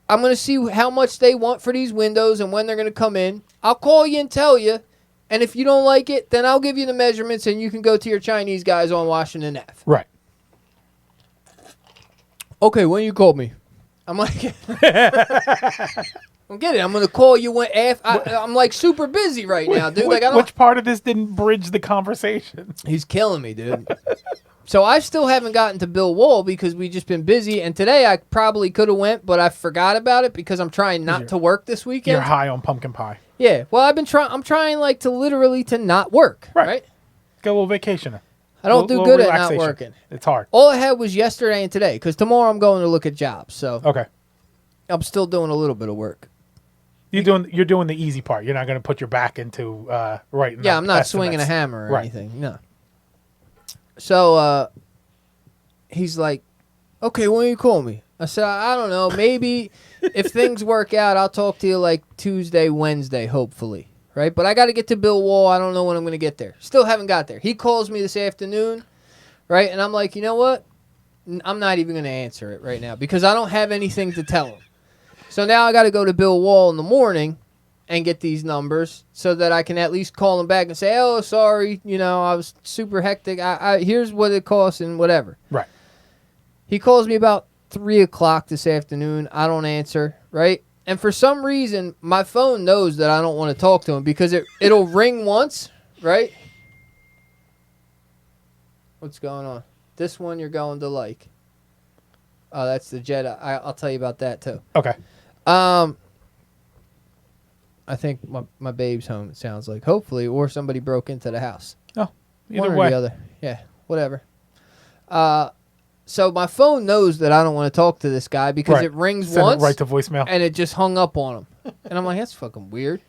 I'm going to see how much they want for these windows and when they're going to come in. I'll call you and tell you, and if you don't like it, then I'll give you the measurements and you can go to your Chinese guys on Washington Ave. Right. Okay, when you called me? I'm like... Don't get it. I'm gonna call you when I'm like super busy right now, dude. Which part of this didn't bridge the conversation? He's killing me, dude. So I still haven't gotten to Bill Wall because we've just been busy. And today I probably could have went, but I forgot about it because I'm trying not to work this weekend. You're high on pumpkin pie. Yeah. Well, I'm trying like to literally to not work. Right. Get a little vacation. I don't do good at not working. It's hard. All I had was yesterday and today because tomorrow I'm going to look at jobs. So Okay. I'm still doing a little bit of work. You're doing the easy part. You're not going to put your back into writing. Yeah, I'm not estimates. swinging a hammer or Right. anything. No. So he's like, okay, when you call me? I said, I don't know. Maybe if things work out, I'll talk to you like Tuesday, Wednesday, hopefully. Right? But I got to get to Bill Wall. I don't know when I'm going to get there. Still haven't got there. He calls me this afternoon. Right? And I'm like, you know what? I'm not even going to answer it right now because I don't have anything to tell him. So now I got to go to Bill Wall in the morning and get these numbers so that I can at least call him back and say, oh, sorry, I was super hectic. Here's what it costs and whatever. Right. He calls me about 3 o'clock this afternoon. I don't answer, right? And for some reason, my phone knows that I don't want to talk to him because it'll ring once, right? What's going on? This one you're going to like. Oh, that's the Jedi. I'll tell you about that too. Okay. I think my babe's home. It sounds like, hopefully, or somebody broke into the house. Oh, either One or way. the other. Yeah, whatever. So my phone knows that I don't want to talk to this guy because Right. it rings Send once it right to voicemail. and it just hung up on him. And I'm like, that's fucking weird.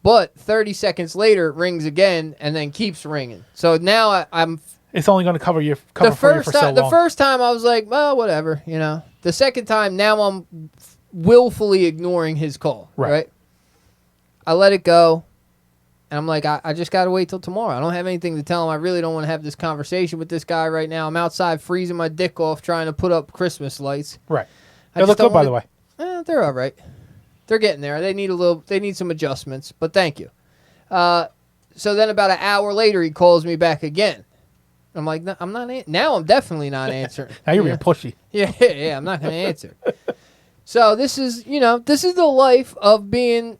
But 30 seconds later, it rings again and then keeps ringing. So now I'm It's only going to cover for you for so long. the first time I was like, well, whatever, you know. The second time, now I'm willfully ignoring his call. Right. I let it go. And I'm like, I just got to wait till tomorrow. I don't have anything to tell him. I really don't want to have this conversation with this guy right now. I'm outside freezing my dick off trying to put up Christmas lights. Right. I They just look don't good, by wanna- the way. They're all right. They're getting there. They need some adjustments, but thank you. So then about an hour later, he calls me back again. I'm like, no, I'm not. Now I'm definitely not answering. Now you're being pushy. Yeah, I'm not going to answer. So this is the life of being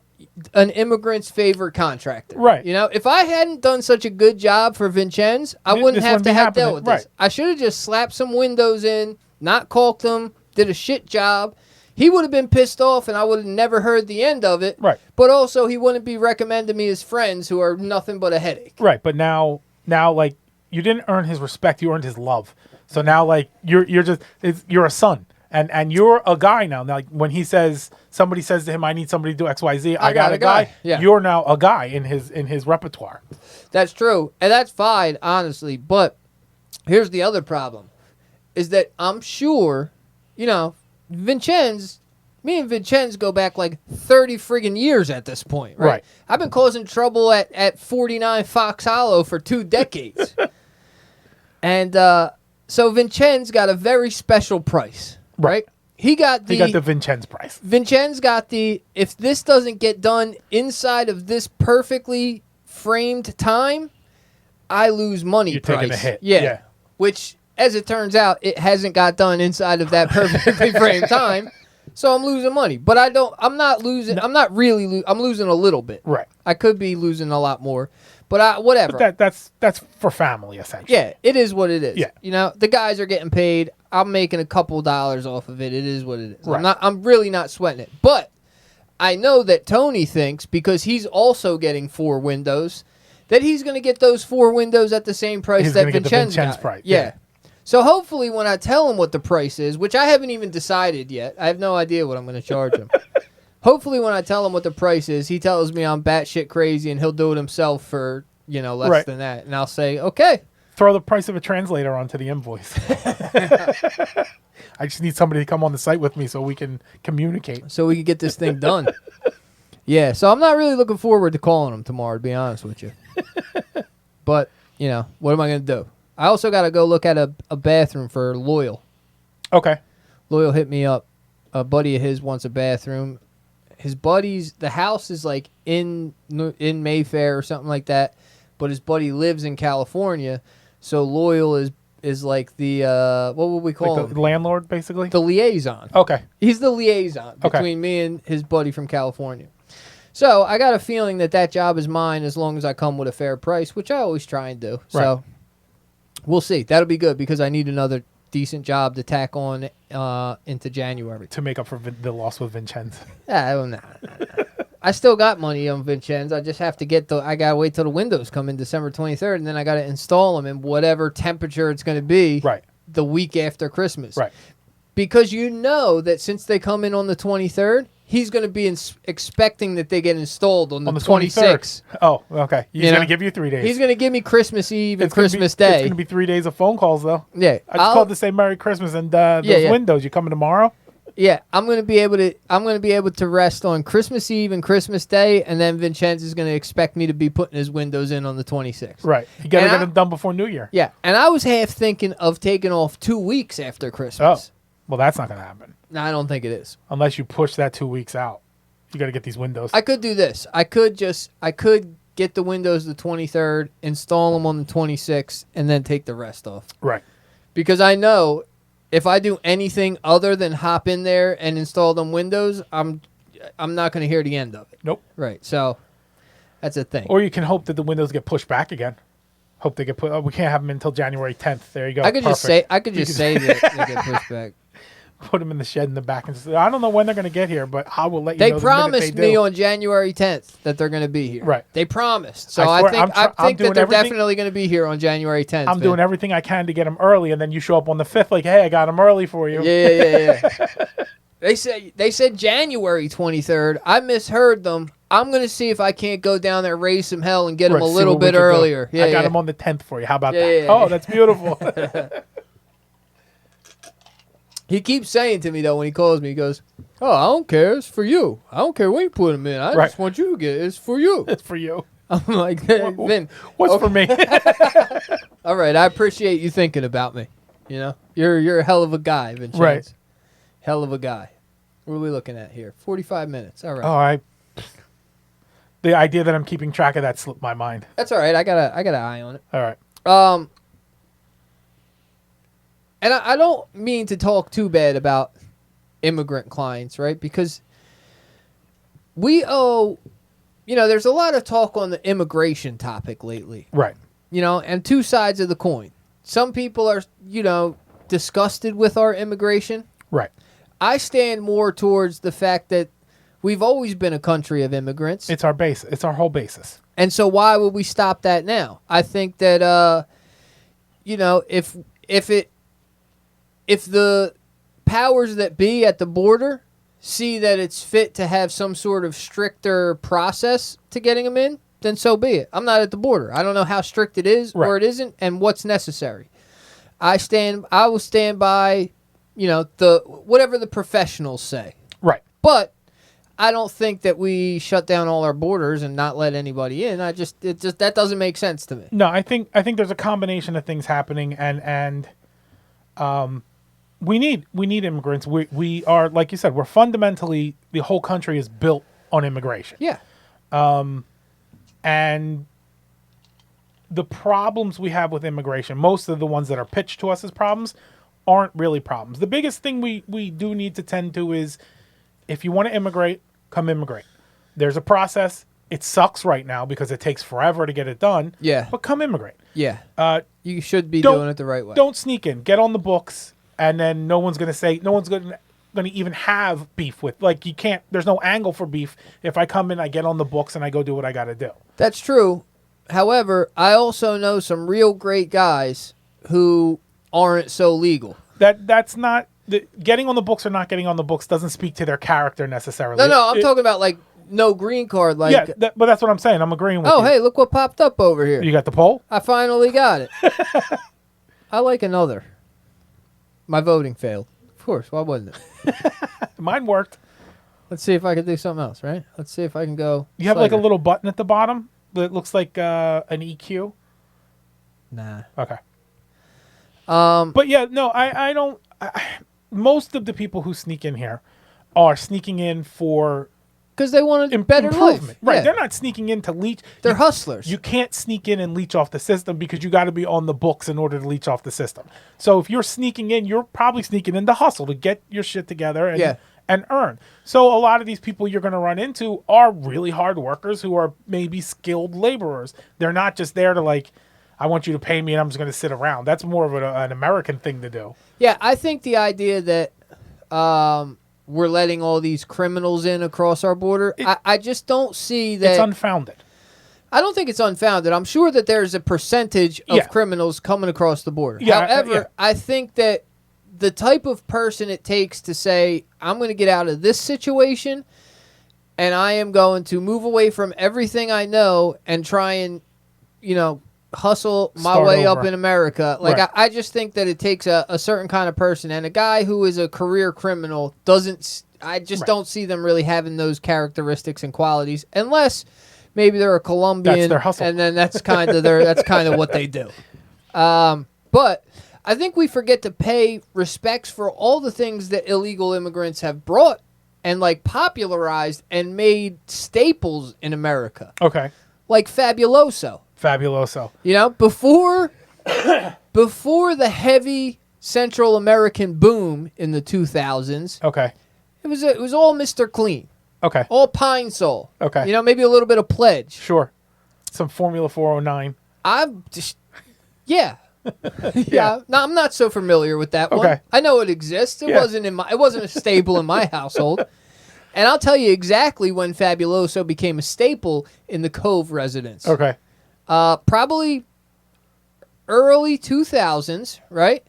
an immigrant's favorite contractor. Right. You know, if I hadn't done such a good job for Vincenz, I wouldn't This have wouldn't to be have happening. dealt with Right. this. I should have just slapped some windows in, not caulked them, did a shit job. He would have been pissed off, and I would have never heard the end of it. Right. But also, he wouldn't be recommending me his friends who are nothing but a headache. Right. But now, like, you didn't earn his respect. You earned his love. So now, like, you're a son. And you're a guy now. Now, like, when somebody says to him, I need somebody to do X, Y, Z, I got a guy. Yeah. You're now a guy in his repertoire. That's true. And that's fine, honestly. But here's the other problem, is that I'm sure, you know, me and Vincenz go back like 30 friggin' years at this point, right? Right. I've been causing trouble at 49 Fox Hollow for 2 decades. And so Vincenz got a very special price, right? He got the Vincenz price. Vincenz got the, if this doesn't get done inside of this perfectly framed time, I lose money. You're price. taking a hit. Yeah. Which, as it turns out, it hasn't got done inside of that perfectly framed time. So I'm losing money. But I'm not losing. No. I'm not really I'm losing a little bit. Right. I could be losing a lot more. But whatever. But that's for family, essentially. Yeah, it is what it is. Yeah. You know, the guys are getting paid. I'm making a couple dollars off of it. It is what it is. Right. I'm really not sweating it. But I know that Tony thinks, because he's also getting 4 windows, that he's going to get those 4 windows at the same price that Vincenz got. Price. Yeah. So hopefully when I tell him what the price is, which I haven't even decided yet, I have no idea what I'm going to charge him. Hopefully when I tell him what the price is, he tells me I'm batshit crazy and he'll do it himself for, you know, less than that. And I'll say, okay. Throw the price of a translator onto the invoice. I just need somebody to come on the site with me so we can communicate. So we can get this thing done. Yeah, so I'm not really looking forward to calling him tomorrow, to be honest with you. But, you know, what am I going to do? I also got to go look at a bathroom for Loyal. Okay. Loyal hit me up. A buddy of his wants a bathroom. His buddy's, the house is like in Mayfair or something like that, but his buddy lives in California, so Loyal is like the, what would we call him? The landlord, basically? The liaison. Okay. He's the liaison between me and his buddy from California. So I got a feeling that job is mine as long as I come with a fair price, which I always try and do. Right. So we'll see. That'll be good because I need another decent job to tack on into January. To make up for the loss with Vincenz. No. I still got money on Vincenz. I just have to I got to wait till the windows come in December 23rd, and then I got to install them in whatever temperature it's going to be the week after Christmas. Right. Because you know that since they come in on the 23rd, he's going to be expecting that they get installed on the 26th. Oh, okay. He's going to give you 3 days. He's going to give me Christmas Eve and Christmas Day. It's going to be 3 days of phone calls, though. Yeah. I just called to say Merry Christmas and those windows. You coming tomorrow? Yeah, I'm going to be able to rest on Christmas Eve and Christmas Day, and then Vincenz is going to expect me to be putting his windows in on the 26th. Right. You got to get them done before New Year. Yeah, and I was half thinking of taking off 2 weeks after Christmas. Oh, well, that's not going to happen. No, I don't think it is. Unless you push that 2 weeks out. You got to get these windows. I could do this. I could get the windows the 23rd, install them on the 26th, and then take the rest off. Right. Because I know if I do anything other than hop in there and install them windows, I'm not going to hear the end of it. Nope. Right. So that's a thing. Or you can hope that the windows get pushed back again. Hope they get put. Oh, we can't have them until January 10th. There you go. I could just say that they get pushed back. Put them in the shed in the back and just, I don't know when they're going to get here, but I will let you They know. promised the minute they me do. on January 10th that they're going to be here. Right. They promised. So I swear, I think that they're everything- definitely going to be here on January 10th. I'm doing everything I can to get them early, and then you show up on the 5th like, hey, I got them early for you. Yeah. They said January 23rd. I misheard them. I'm going to see if I can't go down there, raise some hell, and get them Right, a see little what we bit can do. earlier. I got them on the 10th for you. How about that? Yeah. Oh, that's beautiful. He keeps saying to me, though, when he calls me, he goes, oh, I don't care. It's for you. I don't care when you put them in. I just want you to get it. It's for you. It's for you. I'm like, Vin, What's for me? all right, I appreciate you thinking about me. You know, you're a hell of a guy, Vincenzo. Right. Hell of a guy. What are we looking at here? 45 minutes. All right. The idea that I'm keeping track of that slipped my mind. That's all right. I got an eye on it. All right. And I don't mean to talk too bad about immigrant clients, right? Because we owe, there's a lot of talk on the immigration topic lately, Right. and two sides of the coin. Some people are, disgusted with our immigration. Right. I stand more towards the fact that we've always been a country of immigrants. It's our base. It's our whole basis. And so why would we stop that now? I think that, if the powers that be at the border see that it's fit to have some sort of stricter process to getting them in, then so be it. I'm not at the border. I don't know how strict it is or it isn't and what's necessary. I will stand by, the whatever the professionals say. Right. But I don't think that we shut down all our borders and not let anybody in. That doesn't make sense to me. No, I think there's a combination of things happening, and we need immigrants. We are, like you said, we're fundamentally, the whole country is built on immigration. Yeah. And the problems we have with immigration, most of the ones that are pitched to us as problems, aren't really problems. The biggest thing we do need to tend to is, if you want to immigrate, come immigrate. There's a process. It sucks right now because it takes forever to get it done. Yeah. But come immigrate. Yeah. You should be Don't- doing it the right way. Don't sneak in. Get on the books, and then no one's going to even have beef with. Like, you can't. There's no angle for beef. If I come in, I get on the books, and I go do what I got to do. That's true. However, I also know some real great guys who aren't so legal. That's not. Getting on the books or not getting on the books doesn't speak to their character necessarily. No, I'm talking about like no green card. Like, yeah, but that's what I'm saying. I'm agreeing with you. oh, hey, look what popped up over here. You got the poll? I finally got it. I like another. My voting failed. Of course, why wouldn't it? Mine worked. Let's see if I can do something else, right? Let's see if I can go. You have like a Slager. little button at the bottom that looks like an EQ. Nah. Okay. But yeah, no, I don't. Most of the people who sneak in here are sneaking in for Because they want a better life. improvement. Right. Yeah. They're not sneaking in to leech. They're hustlers. You can't sneak in and leech off the system because you got to be on the books in order to leech off the system. So if you're sneaking in, you're probably sneaking in to hustle, to get your shit together and earn. So a lot of these people you're going to run into are really hard workers who are maybe skilled laborers. They're not just there to like, I want you to pay me and I'm just going to sit around. That's more of an American thing to do. Yeah, I think the idea that we're letting all these criminals in across our border, I just don't see that. It's unfounded. I don't think it's unfounded. I'm sure that there's a percentage of criminals coming across the border. Yeah, However, I think that the type of person it takes to say, I'm going to get out of this situation and I am going to move away from everything I know and try and, hustle my Start way over. up in America. Like, Right. I just think that it takes a certain kind of person, and a guy who is a career criminal doesn't. I just don't see them really having those characteristics and qualities, unless maybe they're a Colombian. That's their hustle. And then that's kind of what they do. But I think we forget to pay respects for all the things that illegal immigrants have brought and like popularized and made staples in America, Okay. like Fabuloso. Fabuloso. Before the heavy Central American boom in the 2000s, Okay. it was all Mr. Clean, Okay. all Pine Sol. Okay. Maybe a little bit of Pledge. Sure. Some Formula 409. Yeah. Yeah. No, I'm not so familiar with that one. Okay. I know it exists. It Yeah. wasn't a staple in my household. And I'll tell you exactly when Fabuloso became a staple in the Cove residence. Okay. Probably early 2000s, right?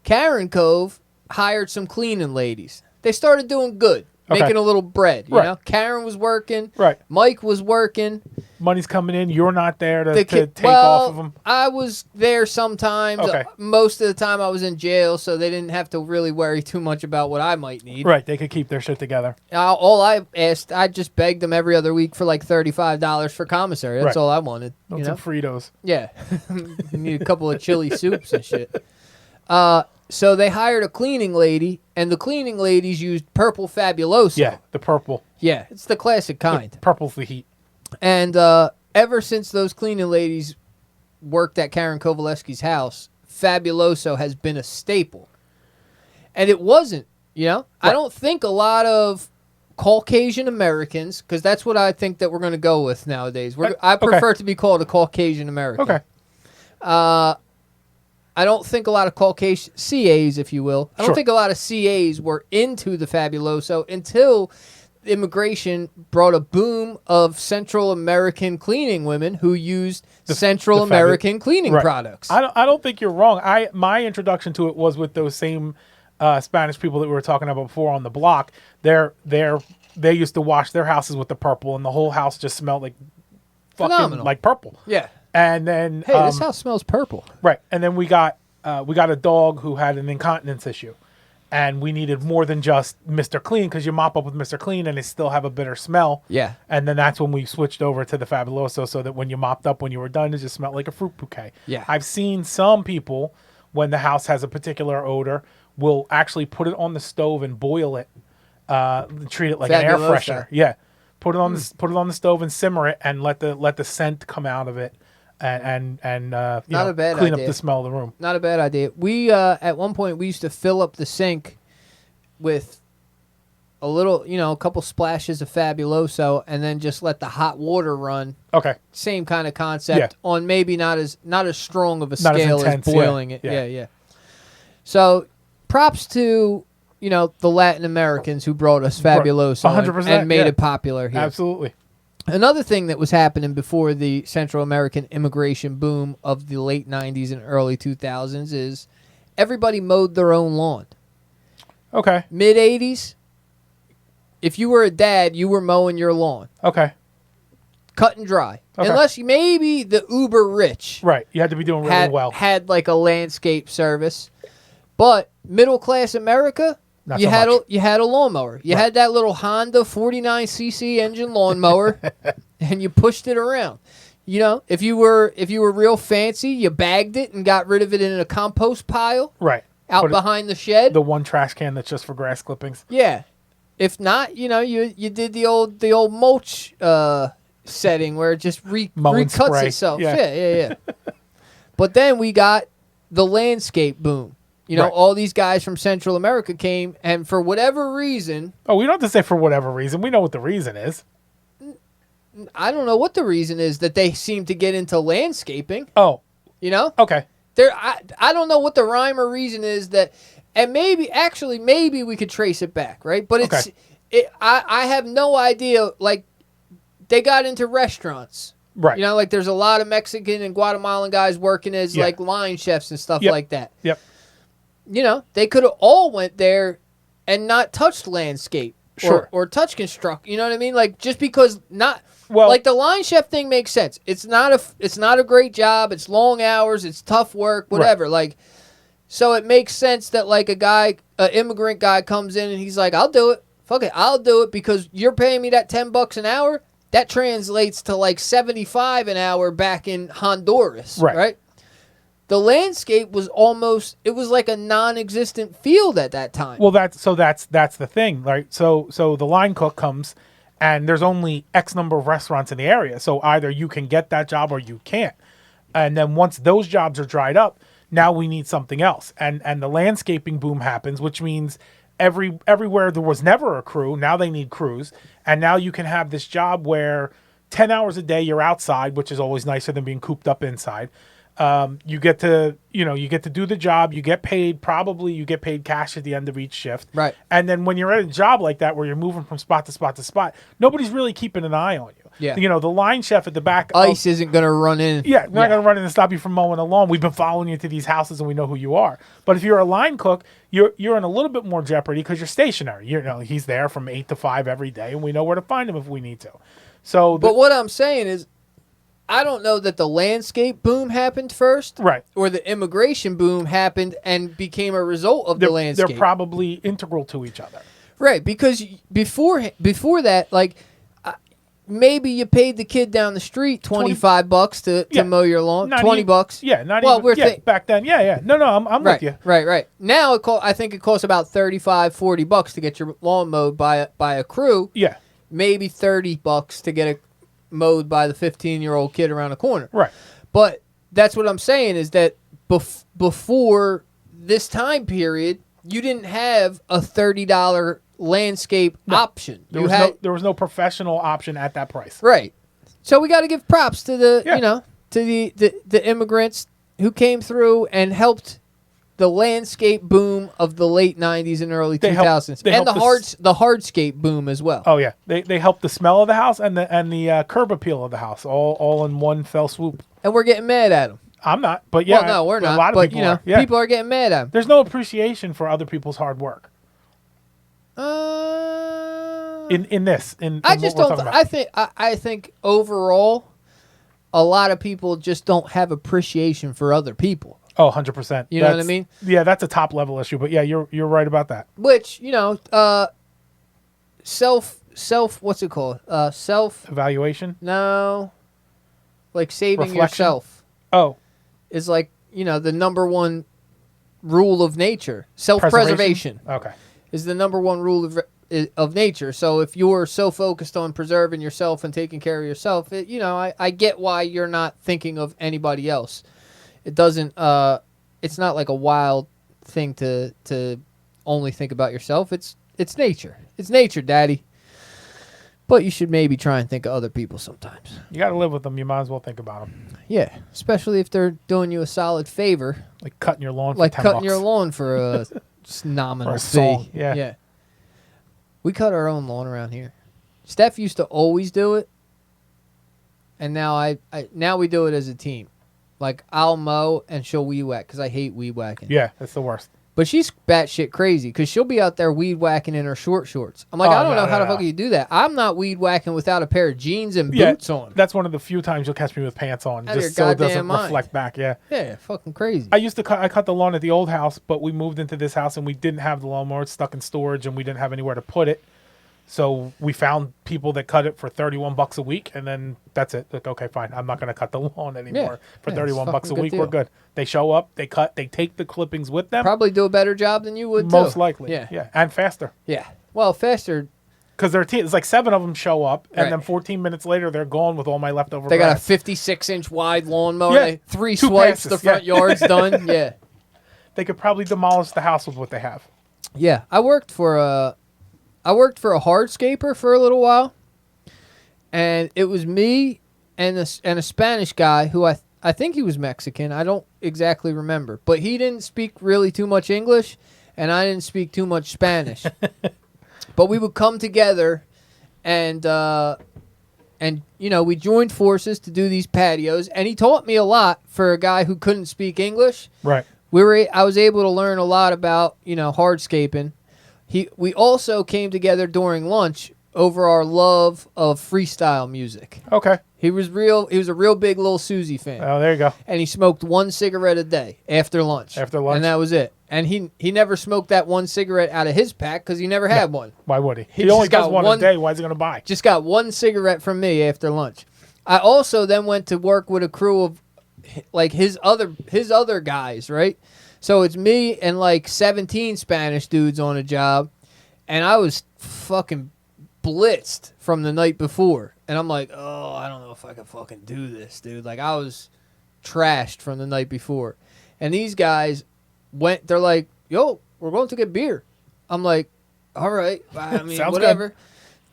Karen Cove hired some cleaning ladies. They started doing good, Okay. making a little bread. You Right. know, Karen was working. Right. Mike was working. Money's coming in. You're not there to take Well, off of them. I was there sometimes. Okay. Most of the time I was in jail, so they didn't have to really worry too much about what I might need. Right. They could keep their shit together. All I asked, I just begged them every other week for like $35 for commissary. That's Right. all I wanted. You Want know? some Fritos. Yeah. Need a couple of chili soups and shit. So they hired a cleaning lady, and the cleaning ladies used purple Fabuloso. Yeah. The purple. Yeah, it's the classic kind. Purple's the heat. And ever since those cleaning ladies worked at Karen Kovalevsky's house, Fabuloso has been a staple. And it wasn't, you know? I don't think a lot of Caucasian Americans, because that's what I think that we're going to go with nowadays. I prefer to be called a Caucasian American. Okay. I don't think a lot of Caucasian CAs, if you will. I don't Sure. think a lot of CAs were into the Fabuloso until immigration brought a boom of Central American cleaning women who used Central the American cleaning Right. products. I don't think you're wrong. My introduction to it was with those same Spanish people that we were talking about before on the block. They used to wash their houses with the purple, and the whole house just smelled like fucking Phenomenal. like purple. Yeah. And then Hey, this house smells purple. right, and then we got a dog who had an incontinence issue, and we needed more than just Mr. Clean, because you mop up with Mr. Clean and they still have a bitter smell. Yeah. And then that's when we switched over to the Fabuloso, so that when you mopped up when you were done, it just smelled like a fruit bouquet. Yeah. I've seen some people, when the house has a particular odor, will actually put it on the stove and boil it, treat it like an air Fabuloso. freshener. Yeah. Put it on the stove and simmer it, and let the scent come out of it, and Not a bad clean idea. up the smell of the room. Not a bad idea. We at one point we used to fill up the sink with a little, a couple splashes of Fabuloso, and then just let the hot water run. Okay. Same kind of concept Yeah. on maybe not as strong of a Not as scale as intense, yeah. boiling it. Yeah. Yeah. So props to the Latin Americans who brought us Fabuloso 100%, and made yeah. it popular here. Absolutely. Another thing that was happening before the Central American immigration boom of the late 90s and early 2000s is everybody mowed their own lawn. Okay. Mid 80s, if you were a dad, you were mowing your lawn. Okay. Cut and dry. Okay. Unless you maybe the uber rich Right. You had to be doing really well. had like a landscape service. But middle class America, Not you so had much. you had a lawnmower. You had that little Honda 49cc engine lawnmower and you pushed it around. If you were real fancy, you bagged it and got rid of it in a compost pile Right. out Put it- behind the shed. the one trash can that's just for grass clippings. Yeah. If not, you did the old mulch setting where it just Mow and recuts spray. itself. Yeah. Yeah. But then we got the landscape boom. Right. All these guys from Central America came, and for whatever reason, Oh, we don't have to say for whatever reason. We know what the reason is. I don't know what the reason is that they seem to get into landscaping. Oh, okay. I don't know what the rhyme or reason is that, and maybe we could trace it back, right? But Okay. I have no idea. Like, they got into restaurants. Right. Like there's a lot of Mexican and Guatemalan guys working as Yeah. like line chefs and stuff Yep. like that. Yep. They could have all went there and not touched landscape Sure. or touch construct. You know what I mean? Like just because Well- like the line chef thing makes sense. It's not a great job. It's long hours. It's tough work. Whatever. Like, so it makes sense that like an immigrant guy comes in and he's like, I'll do it. Fuck it, I'll do it because you're paying me that $10 an hour. That translates to like $75 an hour back in Honduras. Right. The landscape was like a non-existent field at that time. Well, that's the thing, right? So the line cook comes, and there's only X number of restaurants in the area. So either you can get that job or you can't. And then once those jobs are dried up, now we need something else. And the landscaping boom happens, which means everywhere there was never a crew, now they need crews. And now you can have this job where 10 hours a day you're outside, which is always nicer than being cooped up inside. You get to do the job. You get paid. Probably you get paid cash at the end of each shift. Right. And then when you're at a job like that where you're moving from spot to spot to spot, nobody's really keeping an eye on you. Yeah. The line chef at the back. ICE isn't going to run in. Yeah, we're not going to run in and stop you from mowing the lawn. We've been following you to these houses and we know who you are. But if you're a line cook, you're in a little bit more jeopardy because you're stationary. He's there from 8 to 5 every day, and we know where to find him if we need to. So, But what I'm saying is, I don't know that the landscape boom happened first, right, or the immigration boom happened and became a result of the landscape. They're probably integral to each other. Right, because before that, like, maybe you paid the kid down the street $25 to mow your lawn. $20. Yeah, not well, even back then. Yeah. No, I'm right, with you. Right. Now I think it costs about $35-$40 to get your lawn mowed by a crew. Yeah. Maybe $30 to get it mowed by the 15-year-old kid around the corner. Right. But that's what I'm saying is that before this time period, you didn't have a $30 landscape option. There was no professional option at that price. Right. So we got to give props to the immigrants who came through and helped the landscape boom of the late 90s and early 2000s, and the hardscape boom as well. Oh yeah, they helped the smell of the house and the curb appeal of the house all in one fell swoop. And we're getting mad at them. I'm not, but yeah, well, no, we're not. A lot of but people are. Yeah. people are getting mad at them. There's no appreciation for other people's hard work. In I just don't. I think overall, a lot of people just don't have appreciation for other people. Oh, 100%. You know what I mean? Yeah, that's a top level issue. But yeah, you're right about that. Which, what's it called? Evaluation? No. Like saving Reflection? yourself. Oh. Is like, the number one rule of nature. Self-preservation. Okay. Is the number one rule of nature. So if you're so focused on preserving yourself and taking care of yourself, I get why you're not thinking of anybody else. It doesn't. It's not like a wild thing to only think about yourself. It's nature. It's nature, Daddy. But you should maybe try and think of other people sometimes. You got to live with them. You might as well think about them. Yeah, especially if they're doing you a solid favor, like cutting your lawn. Like for $10. cutting your lawn for a nominal fee. Yeah. We cut our own lawn around here. Steph used to always do it, and now now we do it as a team. Like, I'll mow and she'll weed whack because I hate weed whacking. Yeah, that's the worst. But she's batshit crazy because she'll be out there weed whacking in her short shorts. I'm like, I don't know how the fuck you do that. I'm not weed whacking without a pair of jeans and boots on. That's one of the few times you'll catch me with pants on, just so it doesn't reflect back. Yeah. Yeah, fucking crazy. I cut the lawn at the old house, but we moved into this house and we didn't have the lawnmower. It's stuck in storage and we didn't have anywhere to put it. So we found people that cut it for $31 a week, and then that's it. Like, okay, fine. I'm not going to cut the lawn anymore for $31 a week. We're good. They show up, they cut, they take the clippings with them. Probably do a better job than you would. Most too. likely. Yeah, and faster. Yeah. Well, faster. Because it's like 7 of them show up, and then 14 minutes later they're gone with all my leftover. They grass. got a 56-inch wide lawnmower. Yeah. 3 swipes, the front yard's done. Yeah. They could probably demolish the house with what they have. Yeah, I worked for a hardscaper for a little while, and it was me and a Spanish guy who I think he was Mexican. I don't exactly remember, but he didn't speak really too much English, and I didn't speak too much Spanish. But we would come together, and we joined forces to do these patios, and he taught me a lot for a guy who couldn't speak English. Right. I was able to learn a lot about hardscaping. We also came together during lunch over our love of freestyle music. Okay. He was a real big Lil Susie fan. Oh, there you go. And he smoked 1 cigarette a day after lunch. And that was it. And he never smoked that 1 cigarette out of his pack because he never had one. Why would he? He only does one a day. Why is he going to buy? Just got 1 cigarette from me after lunch. I also then went to work with a crew of like his other guys, right? So it's me and like 17 Spanish dudes on a job, and I was fucking blitzed from the night before. And I'm like, oh, I don't know if I can fucking do this, dude. Like, I was trashed from the night before. And these guys they're like, yo, we're going to get beer. I'm like, all right, I mean, whatever. Good.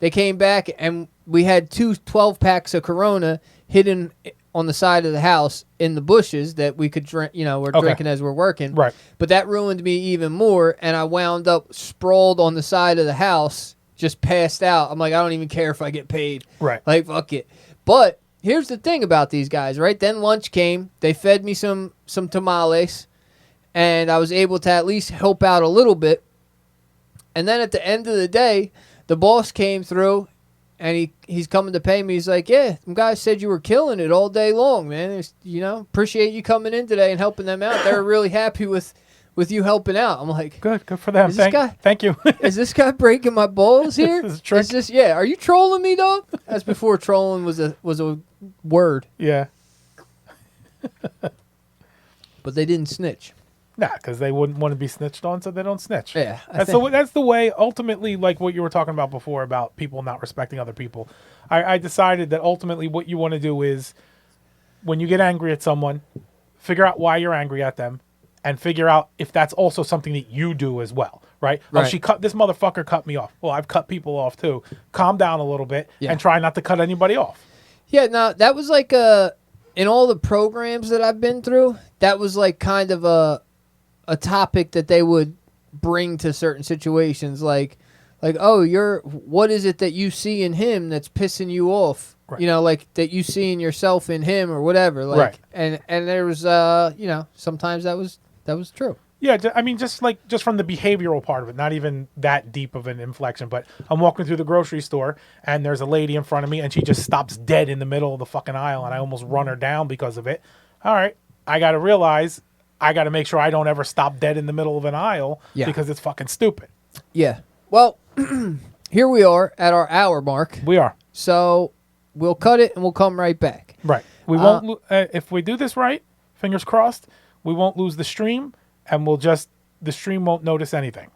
They came back, and we had 2 12-packs of Corona hidden on the side of the house in the bushes that we could drink. You know, we're drinking as we're working. Right. But that ruined me even more, and I wound up sprawled on the side of the house, just passed out. I'm like, I don't even care if I get paid. Right. Like, fuck it. But here's the thing about these guys, right? Then lunch came. They fed me some tamales, and I was able to at least help out a little bit. And then at the end of the day, the boss came through, and he's coming to pay me. He's like, yeah, some guys said you were killing it all day long, man. It's, you know, appreciate you coming in today and helping them out. They were really happy with you helping out. I'm like, Good for them. Thank you. is this guy breaking my balls here? This is a trick. Is this, yeah, are you trolling me, dog? That's before trolling was a word. Yeah. But they didn't snitch. Nah, because they wouldn't want to be snitched on, so they don't snitch. Yeah. That's the way, ultimately, like what you were talking about before about people not respecting other people. I decided that ultimately what you want to do is when you get angry at someone, figure out why you're angry at them and figure out if that's also something that you do as well, right? Oh, this motherfucker cut me off. Well, I've cut people off too. Calm down a little bit and try not to cut anybody off. Yeah, no, that was like in all the programs that I've been through, that was like kind of a topic that they would bring to certain situations, like, oh, what is it that you see in him that's pissing you off? Right. You know, like that you see in yourself in him or whatever. Like, right. And there was, you know, sometimes that was true. Yeah, I mean, just from the behavioral part of it, not even that deep of an inflection, but I'm walking through the grocery store and there's a lady in front of me and she just stops dead in the middle of the fucking aisle and I almost run her down because of it. All right, I got to realize I got to make sure I don't ever stop dead in the middle of an aisle because it's fucking stupid. Yeah. Well, here we are at our hour mark. We are. So we'll cut it and we'll come right back. Right. We won't. If we do this right, fingers crossed, we won't lose the stream, and the stream won't notice anything.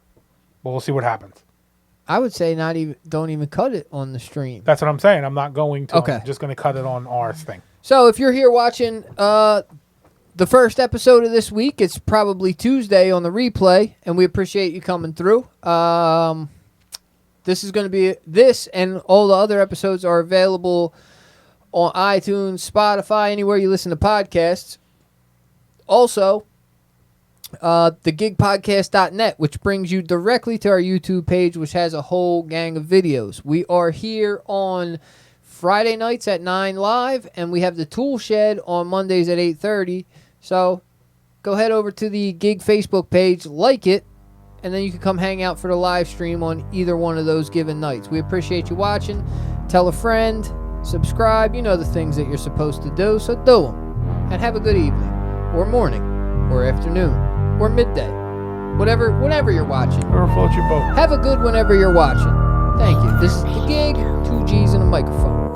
But we'll see what happens. I would say don't even cut it on the stream. That's what I'm saying. I'm not going to. Okay. I'm just going to cut it on our thing. So if you're here watching the first episode of this week, it's probably Tuesday on the replay, and we appreciate you coming through. This is going to be and all the other episodes are available on iTunes, Spotify, anywhere you listen to podcasts. Also, thegigpodcast.net, which brings you directly to our YouTube page, which has a whole gang of videos. We are here on Friday nights at 9 live, and we have the Tool Shed on Mondays at 8:30. So go head over to the GiG Facebook page, like it, and then you can come hang out for the live stream on either one of those given nights. We appreciate you watching. Tell a friend, subscribe. You know the things that you're supposed to do, so do them. And have a good evening, or morning, or afternoon, or midday. Whenever you're watching. Or float your boat. Have a good whenever you're watching. Thank you. This is the GiG, 2 G's and a microphone.